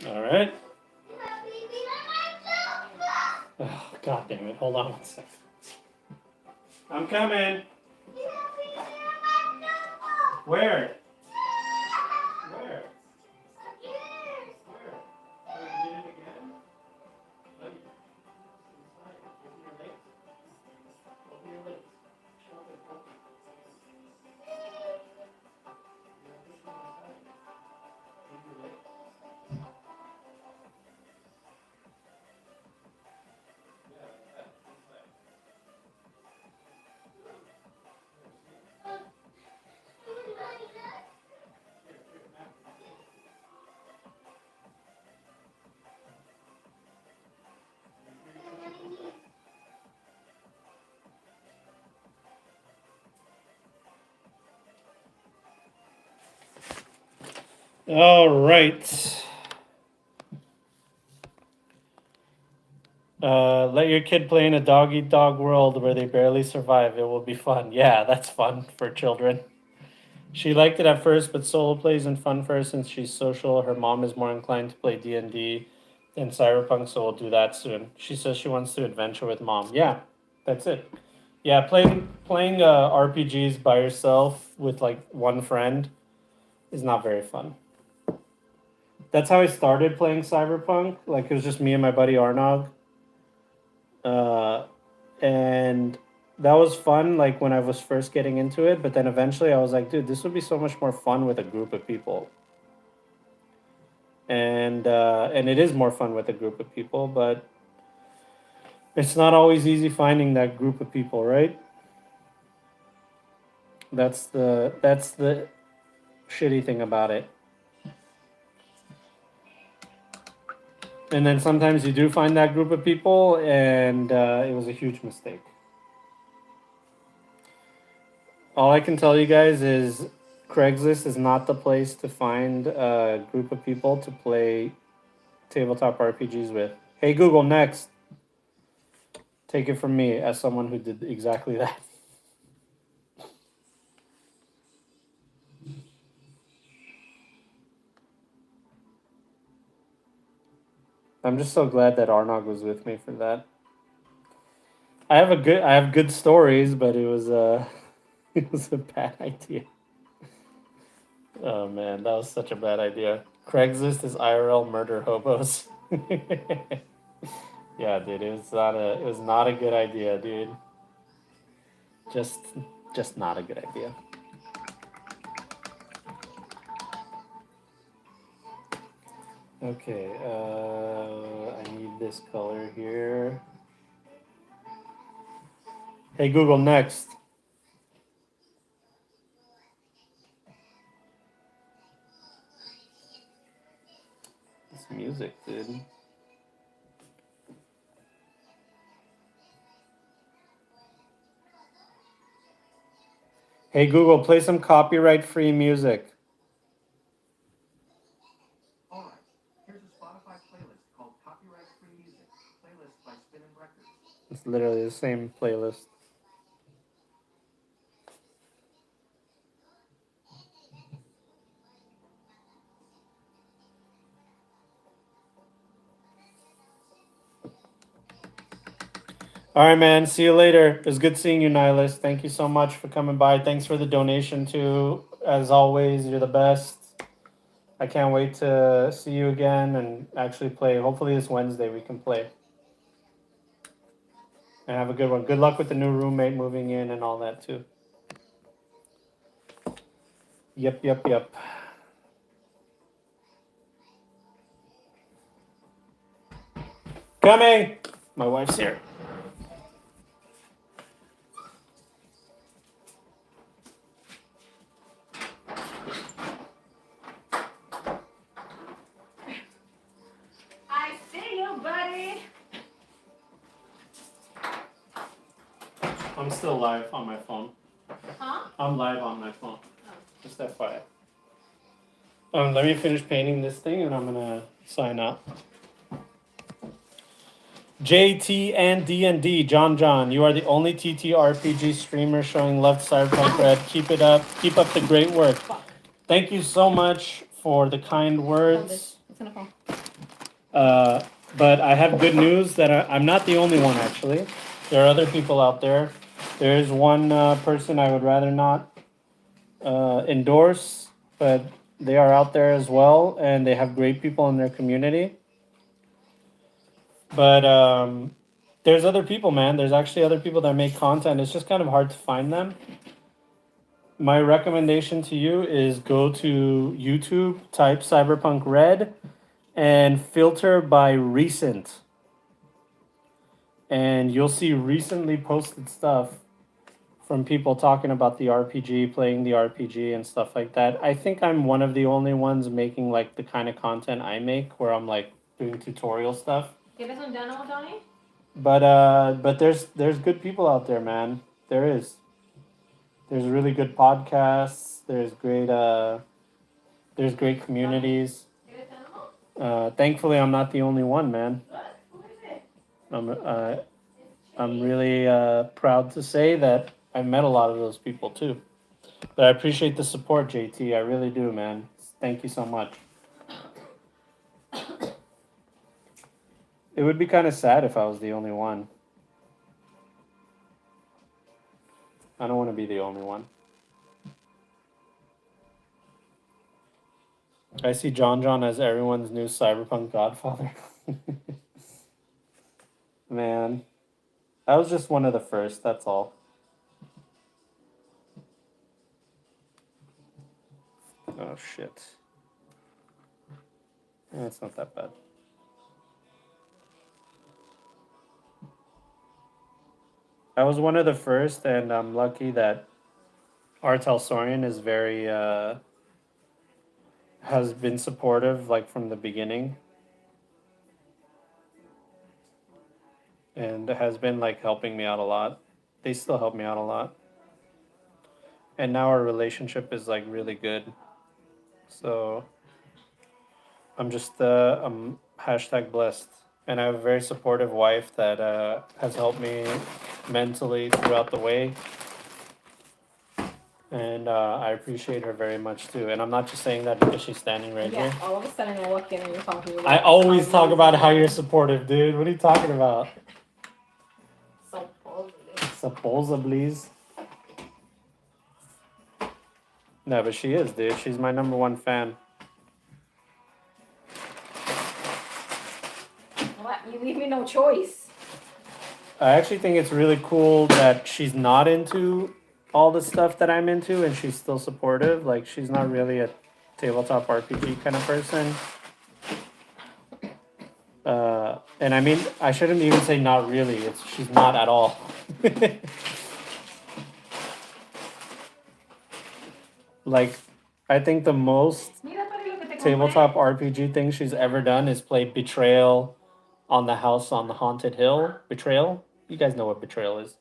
Speaker 1: All right. Oh, God damn it. Hold on one second. I'm coming. Where? Where? Where? Oh, you did it again? Buddy. Inside. Open your legs. Open your legs. Open, open. You're pushing inside. Open your legs. Yeah, that. Inside. All right. Let your kid play in a dog eat dog world where they barely survive. It will be fun. Yeah, that's fun for children. She liked it at first, but solo play isn't fun for her since she's social. Her mom is more inclined to play D&D than Cyberpunk, so we'll do that soon. She says she wants to adventure with mom. Yeah, that's it. Yeah, playing RPGs by yourself with like one friend is not very fun. That's how I started playing Cyberpunk. Like it was just me and my buddy Arnog. And that was fun like when I was first getting into it, but then eventually I was like, dude, this would be so much more fun with a group of people. And it is more fun with a group of people, but it's not always easy finding that group of people, right? That's the shitty thing about it. And then sometimes you do find that group of people, and it was a huge mistake. All I can tell you guys is Craigslist is not the place to find a group of people to play tabletop RPGs with. Hey Google, next. Take it from me as someone who did exactly that. I'm just so glad that Arnog was with me for that. I have good stories, but it was it was a bad idea. Oh man, that was such a bad idea. Craigslist is IRL murder hobos. Yeah, dude, it was not a good idea, dude. Just just not a good idea. Okay, I need this color here. Hey Google, next. This music, dude. Hey Google, play some copyright-free music.
Speaker 2: All right. Here's a Spotify playlist called Copyright Free Music. Playlist by Spinnin' Records.
Speaker 1: It's literally the same playlist. All right, man. See you later. It was good seeing you, Nihilist. Thank you so much for coming by. Thanks for the donation, too. As always, you're the best. I can't wait to see you again and actually play. Hopefully, this Wednesday we can play. And have a good one. Good luck with the new roommate moving in and all that, too. Yep, yep, yep. Coming! My wife's here.
Speaker 4: I see you, buddy.
Speaker 1: I'm still live on my phone.
Speaker 4: Huh?
Speaker 1: I'm live on my phone.
Speaker 4: Oh.
Speaker 1: Just FYI. Let me finish painting this thing and I'm gonna sign up. JT and D&D, John, you are the only TTRPG streamer showing love to Cyberpunk Red. Keep it up. Keep up the great work. Thank you so much for the kind words.
Speaker 4: It's gonna fall.
Speaker 1: But I have good news that I'm not the only one, actually. There are other people out there. There's one person I would rather not endorse, but they are out there as well, and they have great people in their community. But there's other people, man. There's actually other people that make content. It's just kind of hard to find them. My recommendation to you is go to YouTube, type Cyberpunk Red, and filter by recent. And you'll see recently posted stuff from people talking about the RPG, playing the RPG, and stuff like that. I think I'm one of the only ones making like the kind of content I make, where I'm like doing tutorial stuff.
Speaker 4: ¿Quieres un dano, Tony?
Speaker 1: But there's good people out there, man. There is. There's really good podcasts. There's great communities.
Speaker 4: ¿Quieres dano?
Speaker 1: Thankfully, I'm not the only one, man.
Speaker 4: What? Who is it?
Speaker 1: I'm really proud to say that I met a lot of those people too. But I appreciate the support, JT. I really do, man. Thank you so much. It would be kind of sad if I was the only one. I don't want to be the only one. I see John as everyone's new cyberpunk godfather. Man, I was just one of the first, that's all. Oh shit. It's not that bad. I was one of the first, and I'm lucky that Artel Sorian is very has been supportive like from the beginning. and has been like helping me out a lot. They still help me out a lot. And now our relationship is like really good. So I'm hashtag blessed. And I have a very supportive wife that has helped me mentally throughout the way. And I appreciate her very much too. And I'm not just saying that because she's standing right
Speaker 4: Yeah,
Speaker 1: here.
Speaker 4: all of a sudden I walk in and you're talking about.
Speaker 1: I always talk about how
Speaker 4: you're
Speaker 1: you're supportive, dude. What are you talking about?
Speaker 4: so positive.
Speaker 1: Supposedly. No, but she is, dude. She's my number one fan.
Speaker 4: What? You leave me no choice.
Speaker 1: I actually think it's really cool that she's not into all the stuff that I'm into and she's still supportive. Like, she's not really a tabletop RPG kind of person. And I mean, I shouldn't even say not really. She's not at all. Like, I think the most
Speaker 4: Mira, para lo que te compré.
Speaker 1: tabletop RPG thing she's ever done is play Betrayal on the House on the Haunted Hill. Betrayal? You guys know what Betrayal is.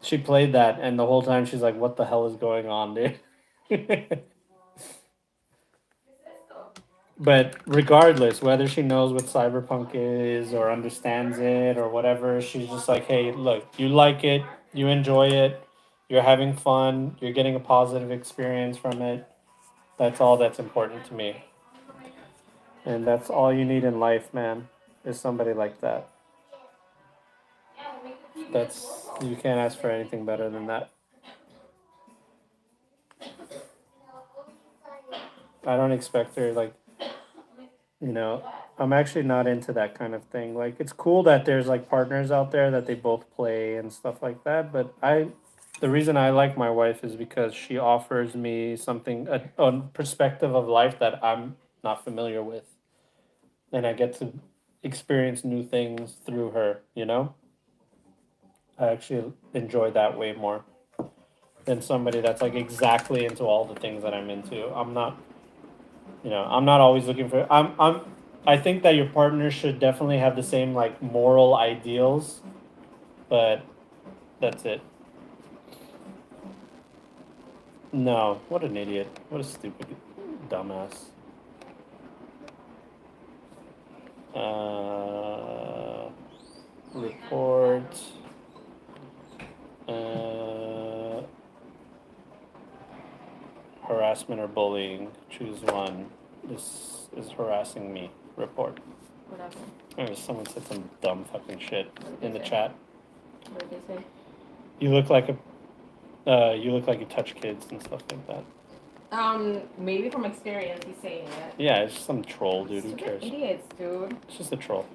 Speaker 1: She played that, and the whole time she's like, what the hell is going on, dude? But regardless, whether she knows what cyberpunk is or understands it or whatever, she's just like, hey, look, you like it, you enjoy it, you're having fun, you're getting a positive experience from it. That's all that's important to me. And that's all you need in life, man, is somebody like that. That's, you can't ask for anything better than that. I don't expect her, like, you know, I'm actually not into that kind of thing. Like, it's cool that there's like partners out there that they both play and stuff like that. But the reason I like my wife is because she offers me something, a perspective of life that I'm not familiar with. And I get to experience new things through her, you know? I actually enjoy that way more than somebody that's like exactly into all the things that I'm into. I'm not, I'm not always looking for. I think that your partner should definitely have the same like moral ideals, but that's it. No, what an idiot! What a stupid dumbass. Report. Harassment or bullying. Choose one. This is harassing me. Report.
Speaker 4: Whatever.
Speaker 1: Anyways, someone said some dumb fucking shit in the
Speaker 4: Okay.
Speaker 1: chat.
Speaker 4: What did they say?
Speaker 1: You look like you touch kids and stuff like that.
Speaker 4: Maybe from experience he's saying it.
Speaker 1: Yeah, it's just some troll, dude. Who
Speaker 4: Stupid
Speaker 1: cares?
Speaker 4: idiots, dude.
Speaker 1: It's just a troll.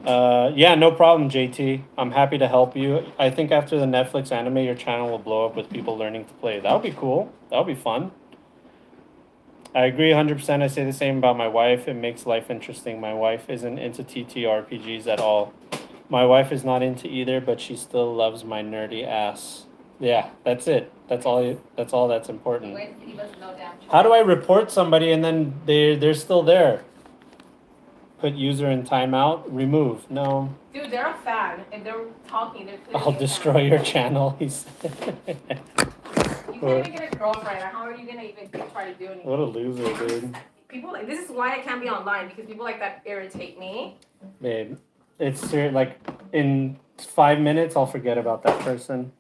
Speaker 1: Yeah, no problem, JT. I'm happy to help you. I think after the Netflix anime, your channel will blow up with people learning to play. That would be cool. That would be fun. I agree 100%. I say the same about my wife. It makes life interesting. My wife isn't into TTRPGs at all. My wife is not into either, but she still loves my nerdy ass. Yeah, that's it. That's all. That's all that's important.
Speaker 4: He doesn't know damn choice.
Speaker 1: How do I report somebody and then they're still there? Put user in timeout. Remove. No.
Speaker 4: Dude, they're a fan. If they're talking, they're clearly
Speaker 1: I'll
Speaker 4: a fan.
Speaker 1: destroy your channel. He said.
Speaker 4: You can't even get a girlfriend. How are you gonna even try to do anything?
Speaker 1: What a loser, dude.
Speaker 4: People like this is why I can't be online because people like that irritate me.
Speaker 1: Babe, it's like in 5 minutes I'll forget about that person,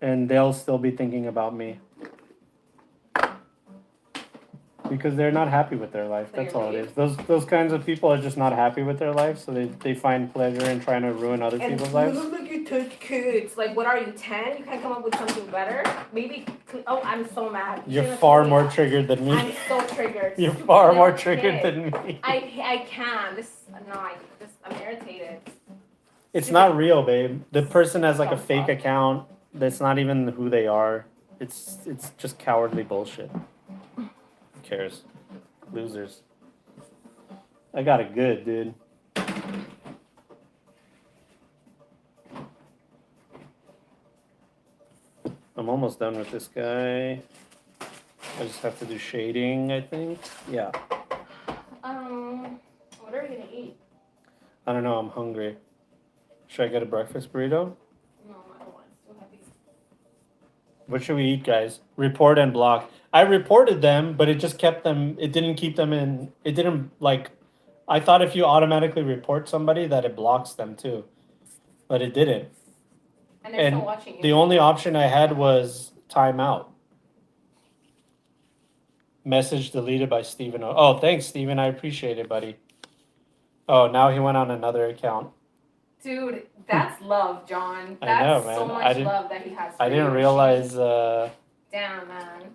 Speaker 1: and they'll still be thinking about me. Because they're not happy with their life. That's all it is. Those kinds of people are just not happy with their life, so they find pleasure in trying to ruin other
Speaker 4: And
Speaker 1: people's lives.
Speaker 4: look like you touch kids. Like, what are you, 10? You can't come up with something better? Maybe. Oh, I'm so mad.
Speaker 1: You're
Speaker 4: Should've
Speaker 1: far
Speaker 4: told me
Speaker 1: more
Speaker 4: that.
Speaker 1: triggered than me.
Speaker 4: I'm so triggered.
Speaker 1: You're
Speaker 4: Stupid
Speaker 1: far more
Speaker 4: little
Speaker 1: triggered
Speaker 4: kid.
Speaker 1: than me.
Speaker 4: I can't. I'm irritated.
Speaker 1: It's not real, babe. The person has like a fake account that's not even who they are. It's just cowardly bullshit. Who cares? Losers. I got it good, dude. I'm almost done with this guy. I just have to do shading, I think. Yeah.
Speaker 4: What are we gonna eat?
Speaker 1: I don't know. I'm hungry. Should I get a breakfast burrito?
Speaker 4: No, I don't want it. It's too heavy.
Speaker 1: What should we eat, guys? Report and block. I reported them, but it just kept them. It didn't keep them in. It didn't like. I thought if you automatically report somebody that it blocks them too, but it didn't.
Speaker 4: And they're
Speaker 1: And
Speaker 4: still watching you.
Speaker 1: the only option I had was timeout. Message deleted by Steven. Oh, thanks, Steven. I appreciate it, buddy. Oh, now he went on another account.
Speaker 4: Dude, that's love, John.
Speaker 1: I
Speaker 4: That's
Speaker 1: know, man.
Speaker 4: so
Speaker 1: I
Speaker 4: much
Speaker 1: didn't-
Speaker 4: love that he has for
Speaker 1: I didn't
Speaker 4: you.
Speaker 1: realize.
Speaker 4: Damn, man.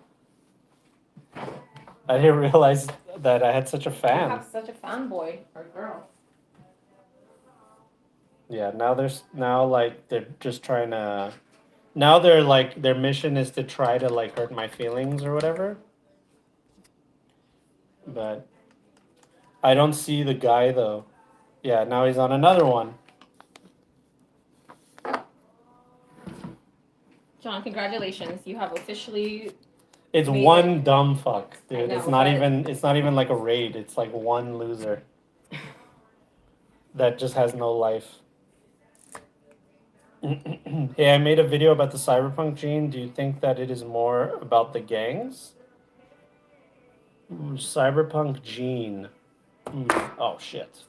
Speaker 1: I didn't realize that I had such a
Speaker 4: You
Speaker 1: fan.
Speaker 4: have such a fanboy or girl.
Speaker 1: Yeah, now like they're just trying to. Now they're like their mission is to try to like hurt my feelings or whatever. But I don't see the guy though. Yeah, now he's on another one.
Speaker 4: John, congratulations. You have officially.
Speaker 1: It's
Speaker 4: Made
Speaker 1: one dumb fuck,
Speaker 4: I
Speaker 1: dude.
Speaker 4: know,
Speaker 1: It's not
Speaker 4: but-
Speaker 1: even. It's not even like a raid. It's like one loser that just has no life. Hey, I made a video about the cyberpunk gene. Do you think that it is more about the gangs? Ooh, cyberpunk gene. Oh shit.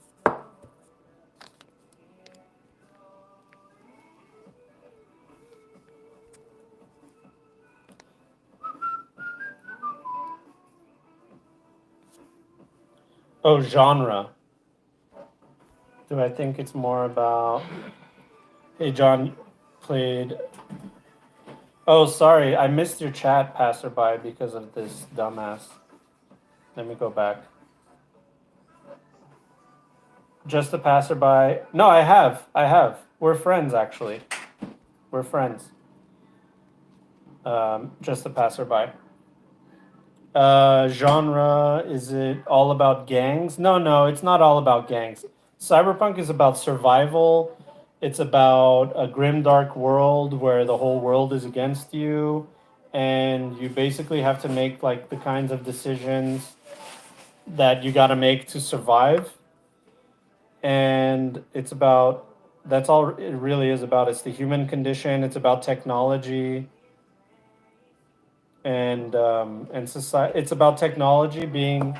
Speaker 1: Oh, genre. Do I think it's more about... Hey, John played... Oh, sorry. I missed your chat, passerby, because of this dumbass. Let me go back. Just a passerby. No, I have. We're friends, actually. We're friends. Just a passerby. Genre, is it all about gangs? No, it's not all about gangs. Cyberpunk is about survival. It's about a grim, dark world where the whole world is against you. And you basically have to make like the kinds of decisions that you got to make to survive. And it's about, that's all it really is about. It's the human condition. It's about technology. And society. It's about technology being,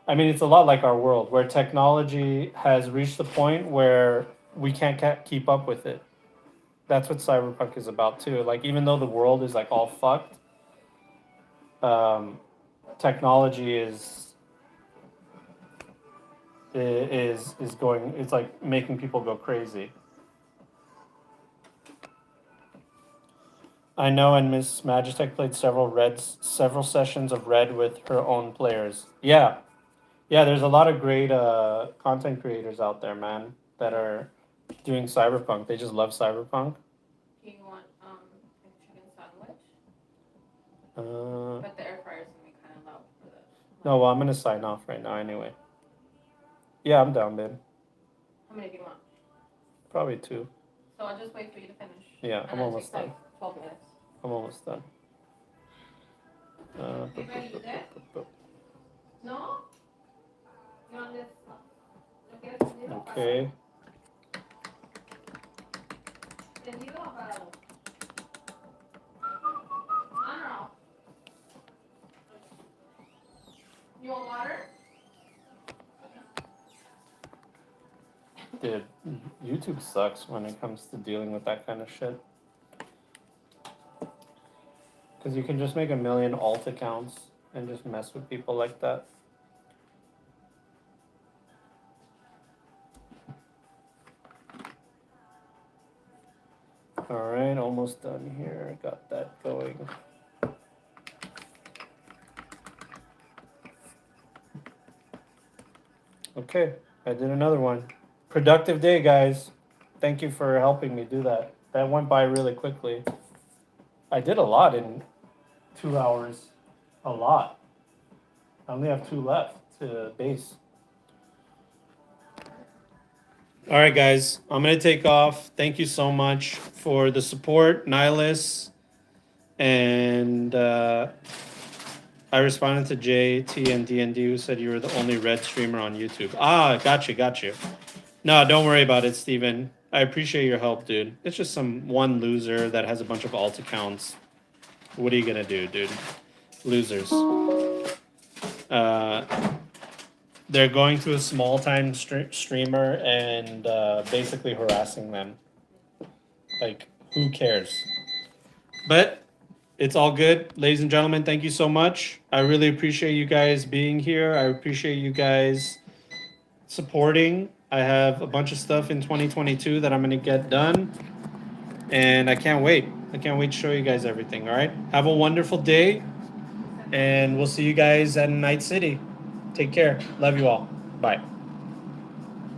Speaker 1: I mean, it's a lot like our world, where technology has reached the point where we can't keep up with it. That's what cyberpunk is about too. Like, even though the world is like all fucked, technology is going. It's like making people go crazy. I know, and Miss Magitech played several sessions of Red with her own players. Yeah, there's a lot of great content creators out there, man, that are doing cyberpunk. They just love cyberpunk.
Speaker 4: Do you want a chicken sandwich?
Speaker 1: Uh,
Speaker 4: But the air fryer is gonna be kind of loud for the.
Speaker 1: no, well, I'm gonna sign off right now anyway. Yeah, I'm down, babe.
Speaker 4: How many do you want?
Speaker 1: Probably 2.
Speaker 4: So I'll just wait for you to finish.
Speaker 1: Yeah,
Speaker 4: And
Speaker 1: I'm
Speaker 4: it
Speaker 1: almost
Speaker 4: takes
Speaker 1: done.
Speaker 4: like 12 minutes.
Speaker 1: I'm almost done.
Speaker 4: You ready to eat it? No? You want this?
Speaker 1: Okay.
Speaker 4: ¿Entendido? Parado. No. You want water?
Speaker 1: Dude, YouTube sucks when it comes to dealing with that kind of shit. Because you can just make a million alt accounts and just mess with people like that. Alright, almost done here. Got that going. Okay, I did another one. Productive day, guys. Thank you for helping me do that. That went by really quickly. I did a lot in 2 hours. A lot. I only have 2 left to base. All right, guys. I'm going to take off. Thank you so much for the support, Nihilus. And I responded to JT and DND, who said you were the only red streamer on YouTube. Ah, got you. No, don't worry about it, Steven. I appreciate your help, dude. It's just some one loser that has a bunch of alt accounts. What are you gonna do, dude? Losers. They're going to a small time streamer and basically harassing them. Like, who cares? But it's all good. Ladies and gentlemen, thank you so much. I really appreciate you guys being here. I appreciate you guys supporting. I have a bunch of stuff in 2022 that I'm going to get done. And I can't wait. I can't wait to show you guys everything, all right? Have a wonderful day. And we'll see you guys at Night City. Take care. Love you all. Bye.